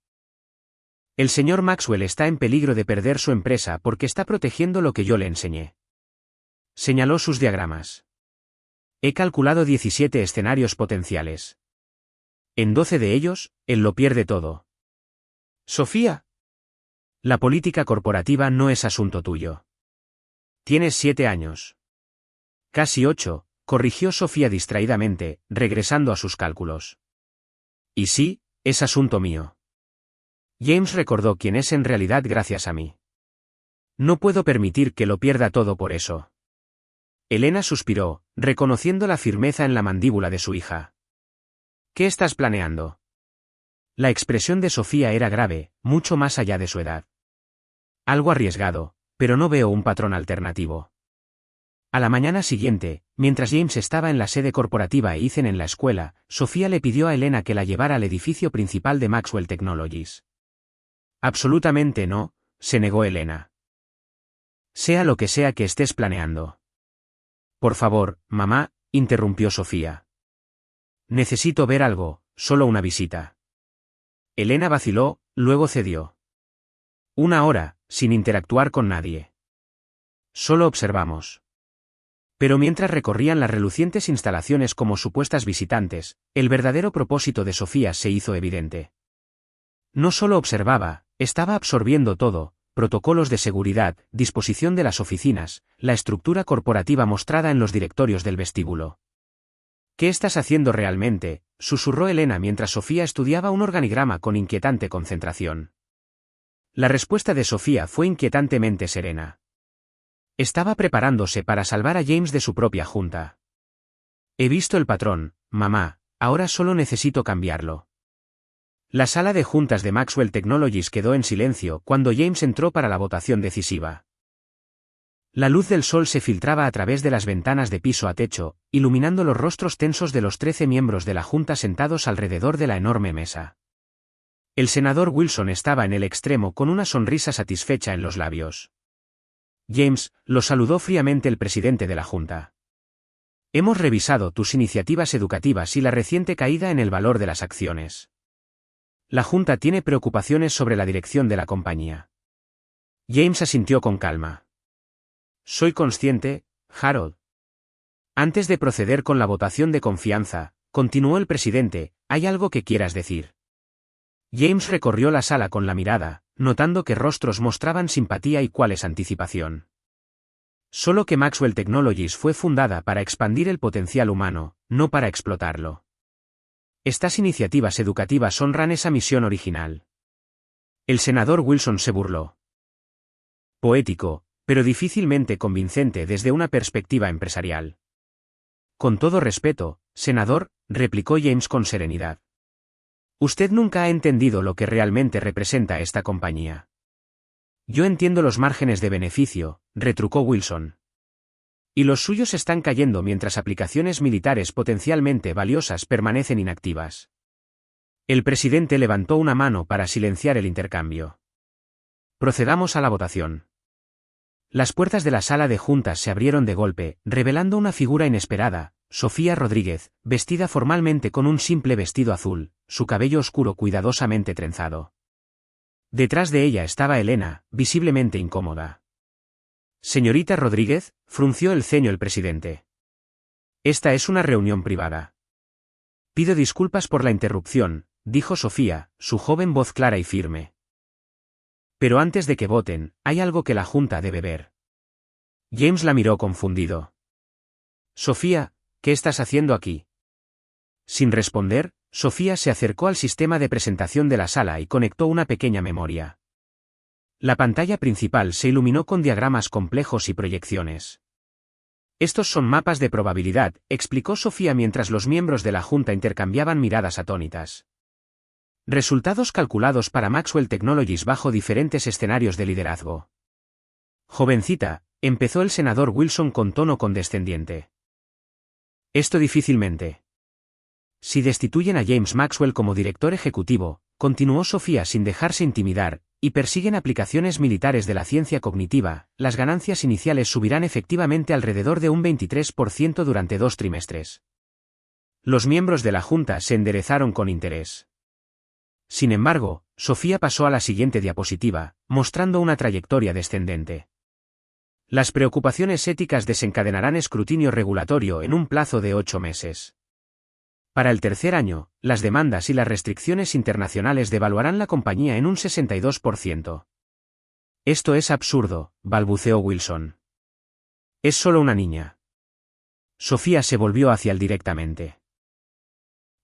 El señor Maxwell está en peligro de perder su empresa porque está protegiendo lo que yo le enseñé. Señaló sus diagramas. He calculado 17 escenarios potenciales. En 12 de ellos, él lo pierde todo. Sofía. La política corporativa no es asunto tuyo. Tienes 7 años. Casi 8, corrigió Sofía distraídamente, regresando a sus cálculos. Y sí, es asunto mío. James recordó quién es en realidad gracias a mí. No puedo permitir que lo pierda todo por eso. Elena suspiró, reconociendo la firmeza en la mandíbula de su hija. ¿Qué estás planeando? La expresión de Sofía era grave, mucho más allá de su edad. Algo arriesgado, pero no veo un patrón alternativo. A la mañana siguiente, mientras James estaba en la sede corporativa e Ethan en la escuela, Sofía le pidió a Elena que la llevara al edificio principal de Maxwell Technologies. Absolutamente no, se negó Elena. Sea lo que sea que estés planeando. Por favor, mamá, interrumpió Sofía. Necesito ver algo, solo una visita. Elena vaciló, luego cedió. 1 hora, sin interactuar con nadie. Solo observamos. Pero mientras recorrían las relucientes instalaciones como supuestas visitantes, el verdadero propósito de Sofía se hizo evidente. No solo observaba, estaba absorbiendo todo: protocolos de seguridad, disposición de las oficinas, la estructura corporativa mostrada en los directorios del vestíbulo. ¿Qué estás haciendo realmente?, susurró Elena mientras Sofía estudiaba un organigrama con inquietante concentración. La respuesta de Sofía fue inquietantemente serena. Estaba preparándose para salvar a James de su propia junta. He visto el patrón, mamá, ahora solo necesito cambiarlo. La sala de juntas de Maxwell Technologies quedó en silencio cuando James entró para la votación decisiva. La luz del sol se filtraba a través de las ventanas de piso a techo, iluminando los rostros tensos de los 13 miembros de la junta sentados alrededor de la enorme mesa. El senador Wilson estaba en el extremo con una sonrisa satisfecha en los labios. James, lo saludó fríamente el presidente de la junta. Hemos revisado tus iniciativas educativas y la reciente caída en el valor de las acciones. La junta tiene preocupaciones sobre la dirección de la compañía. James asintió con calma. Soy consciente, Harold. Antes de proceder con la votación de confianza, continuó el presidente, ¿hay algo que quieras decir? James recorrió la sala con la mirada, notando que rostros mostraban simpatía y cuáles anticipación. Solo que Maxwell Technologies fue fundada para expandir el potencial humano, no para explotarlo. Estas iniciativas educativas honran esa misión original. El senador Wilson se burló. Poético, pero difícilmente convincente desde una perspectiva empresarial. Con todo respeto, senador, replicó James con serenidad. Usted nunca ha entendido lo que realmente representa esta compañía. Yo entiendo los márgenes de beneficio, retrucó Wilson. Y los suyos están cayendo mientras aplicaciones militares potencialmente valiosas permanecen inactivas. El presidente levantó una mano para silenciar el intercambio. Procedamos a la votación. Las puertas de la sala de juntas se abrieron de golpe, revelando una figura inesperada: Sofía Rodríguez, vestida formalmente con un simple vestido azul, su cabello oscuro cuidadosamente trenzado. Detrás de ella estaba Elena, visiblemente incómoda. Señorita Rodríguez, frunció el ceño el presidente. Esta es una reunión privada. Pido disculpas por la interrupción, dijo Sofía, su joven voz clara y firme. Pero antes de que voten, hay algo que la junta debe ver. James la miró confundido. Sofía, ¿qué estás haciendo aquí? Sin responder, Sofía se acercó al sistema de presentación de la sala y conectó una pequeña memoria. La pantalla principal se iluminó con diagramas complejos y proyecciones. Estos son mapas de probabilidad, explicó Sofía mientras los miembros de la junta intercambiaban miradas atónitas. Resultados calculados para Maxwell Technologies bajo diferentes escenarios de liderazgo. Jovencita, empezó el senador Wilson con tono condescendiente. Esto difícilmente. Si destituyen a James Maxwell como director ejecutivo, continuó Sofía sin dejarse intimidar, y persiguen aplicaciones militares de la ciencia cognitiva, las ganancias iniciales subirán efectivamente alrededor de un 23% durante 2 trimestres. Los miembros de la junta se enderezaron con interés. Sin embargo, Sofía pasó a la siguiente diapositiva, mostrando una trayectoria descendente. Las preocupaciones éticas desencadenarán escrutinio regulatorio en un plazo de 8 meses. Para el tercer año, las demandas y las restricciones internacionales devaluarán la compañía en un 62%. Esto es absurdo, balbuceó Wilson. Es solo una niña. Sofía se volvió hacia él directamente.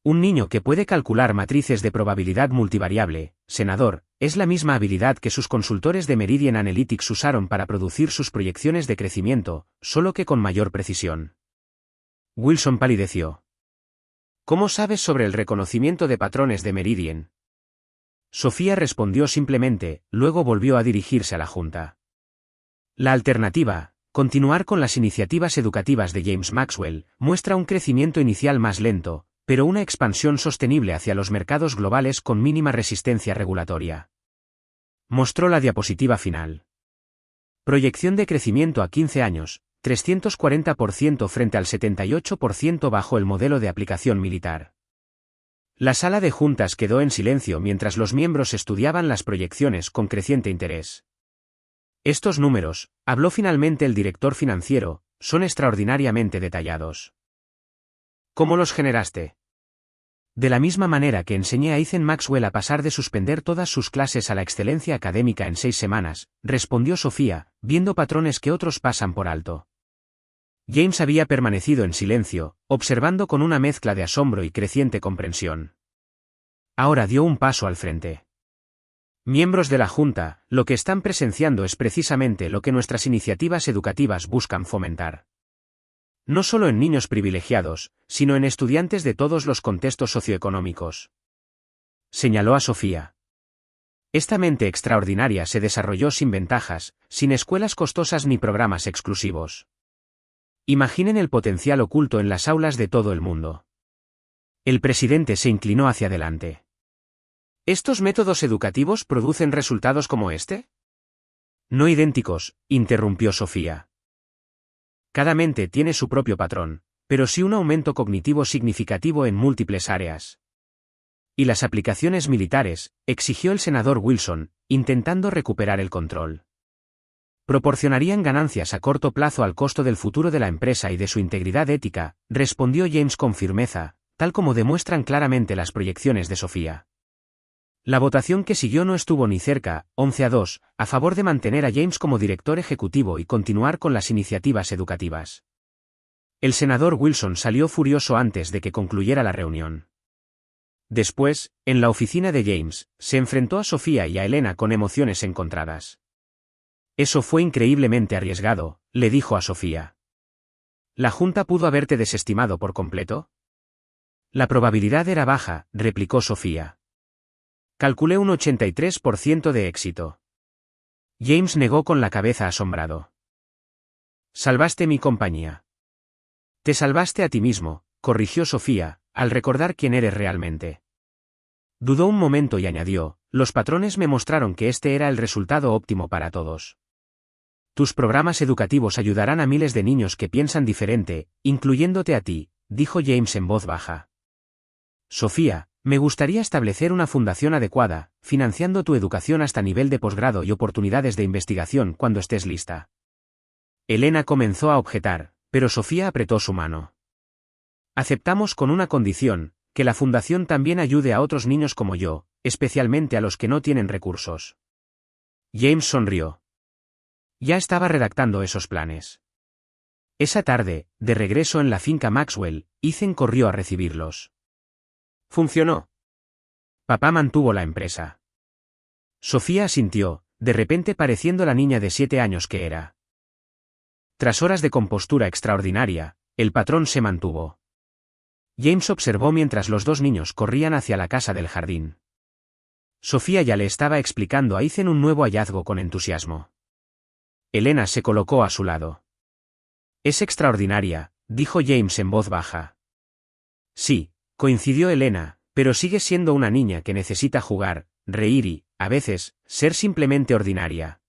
Un niño que puede calcular matrices de probabilidad multivariable, senador, es la misma habilidad que sus consultores de Meridian Analytics usaron para producir sus proyecciones de crecimiento, solo que con mayor precisión. Wilson palideció. ¿Cómo sabes sobre el reconocimiento de patrones de Meridian? Sofía respondió simplemente, luego volvió a dirigirse a la junta. La alternativa, continuar con las iniciativas educativas de James Maxwell, muestra un crecimiento inicial más lento, pero una expansión sostenible hacia los mercados globales con mínima resistencia regulatoria. Mostró la diapositiva final. Proyección de crecimiento a 15 años, 340% frente al 78% bajo el modelo de aplicación militar. La sala de juntas quedó en silencio mientras los miembros estudiaban las proyecciones con creciente interés. Estos números, habló finalmente el director financiero, son extraordinariamente detallados. ¿Cómo los generaste? De la misma manera que enseñé a Ethan Maxwell a pasar de suspender todas sus clases a la excelencia académica en 6 semanas, respondió Sofía, viendo patrones que otros pasan por alto. James había permanecido en silencio, observando con una mezcla de asombro y creciente comprensión. Ahora dio un paso al frente. Miembros de la Junta, lo que están presenciando es precisamente lo que nuestras iniciativas educativas buscan fomentar. No solo en niños privilegiados, sino en estudiantes de todos los contextos socioeconómicos. Señaló a Sofía. Esta mente extraordinaria se desarrolló sin ventajas, sin escuelas costosas ni programas exclusivos. Imaginen el potencial oculto en las aulas de todo el mundo. El presidente se inclinó hacia adelante. ¿Estos métodos educativos producen resultados como este? No idénticos, interrumpió Sofía. Cada mente tiene su propio patrón, pero sí un aumento cognitivo significativo en múltiples áreas. ¿Y las aplicaciones militares?, exigió el senador Wilson, intentando recuperar el control. Proporcionarían ganancias a corto plazo al costo del futuro de la empresa y de su integridad ética, respondió James con firmeza, tal como demuestran claramente las proyecciones de Sofía. La votación que siguió no estuvo ni cerca, 11-2, a favor de mantener a James como director ejecutivo y continuar con las iniciativas educativas. El senador Wilson salió furioso antes de que concluyera la reunión. Después, en la oficina de James, se enfrentó a Sofía y a Elena con emociones encontradas. Eso fue increíblemente arriesgado, le dijo a Sofía. ¿La Junta pudo haberte desestimado por completo? La probabilidad era baja, replicó Sofía. Calculé un 83% de éxito. James negó con la cabeza asombrado. Salvaste mi compañía. Te salvaste a ti mismo, corrigió Sofía, al recordar quién eres realmente. Dudó un momento y añadió, los patrones me mostraron que este era el resultado óptimo para todos. Tus programas educativos ayudarán a miles de niños que piensan diferente, incluyéndote a ti, dijo James en voz baja. Sofía, me gustaría establecer una fundación adecuada, financiando tu educación hasta nivel de posgrado y oportunidades de investigación cuando estés lista. Elena comenzó a objetar, pero Sofía apretó su mano. Aceptamos con una condición, que la fundación también ayude a otros niños como yo, especialmente a los que no tienen recursos. James sonrió. Ya estaba redactando esos planes. Esa tarde, de regreso en la finca Maxwell, Ethan corrió a recibirlos. Funcionó. Papá mantuvo la empresa. Sofía asintió, de repente pareciendo la niña de 7 años que era. Tras horas de compostura extraordinaria, el patrón se mantuvo. James observó mientras los dos niños corrían hacia la casa del jardín. Sofía ya le estaba explicando a Ethan un nuevo hallazgo con entusiasmo. Elena se colocó a su lado. Es extraordinaria, dijo James en voz baja. Sí, coincidió Elena, pero sigue siendo una niña que necesita jugar, reír y, a veces, ser simplemente ordinaria.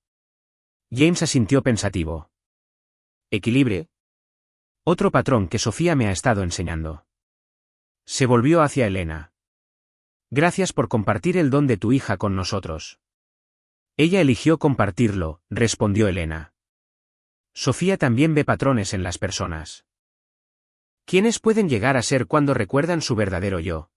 James asintió pensativo. ¿Equilibrio? Otro patrón que Sofía me ha estado enseñando. Se volvió hacia Elena. Gracias por compartir el don de tu hija con nosotros. Ella eligió compartirlo, respondió Elena. Sofía también ve patrones en las personas. ¿Quiénes pueden llegar a ser cuando recuerdan su verdadero yo?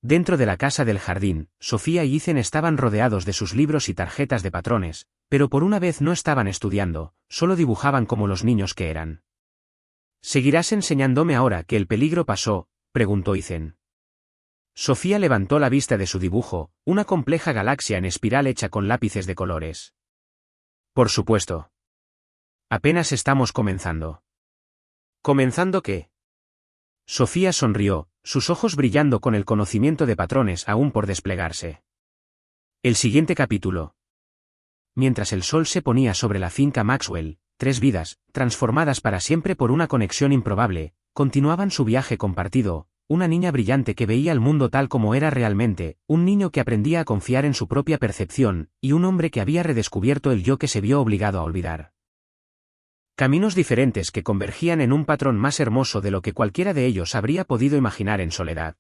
Dentro de la casa del jardín, Sofía y Ethan estaban rodeados de sus libros y tarjetas de patrones, pero por una vez no estaban estudiando, solo dibujaban como los niños que eran. ¿Seguirás enseñándome ahora que el peligro pasó?, preguntó Ethan. Sofía levantó la vista de su dibujo, una compleja galaxia en espiral hecha con lápices de colores. Por supuesto. Apenas estamos comenzando. ¿Comenzando qué? Sofía sonrió, sus ojos brillando con el conocimiento de patrones aún por desplegarse. El siguiente capítulo. Mientras el sol se ponía sobre la finca Maxwell, 3 vidas, transformadas para siempre por una conexión improbable, continuaban su viaje compartido, una niña brillante que veía el mundo tal como era realmente, un niño que aprendía a confiar en su propia percepción, y un hombre que había redescubierto el yo que se vio obligado a olvidar. Caminos diferentes que convergían en un patrón más hermoso de lo que cualquiera de ellos habría podido imaginar en soledad.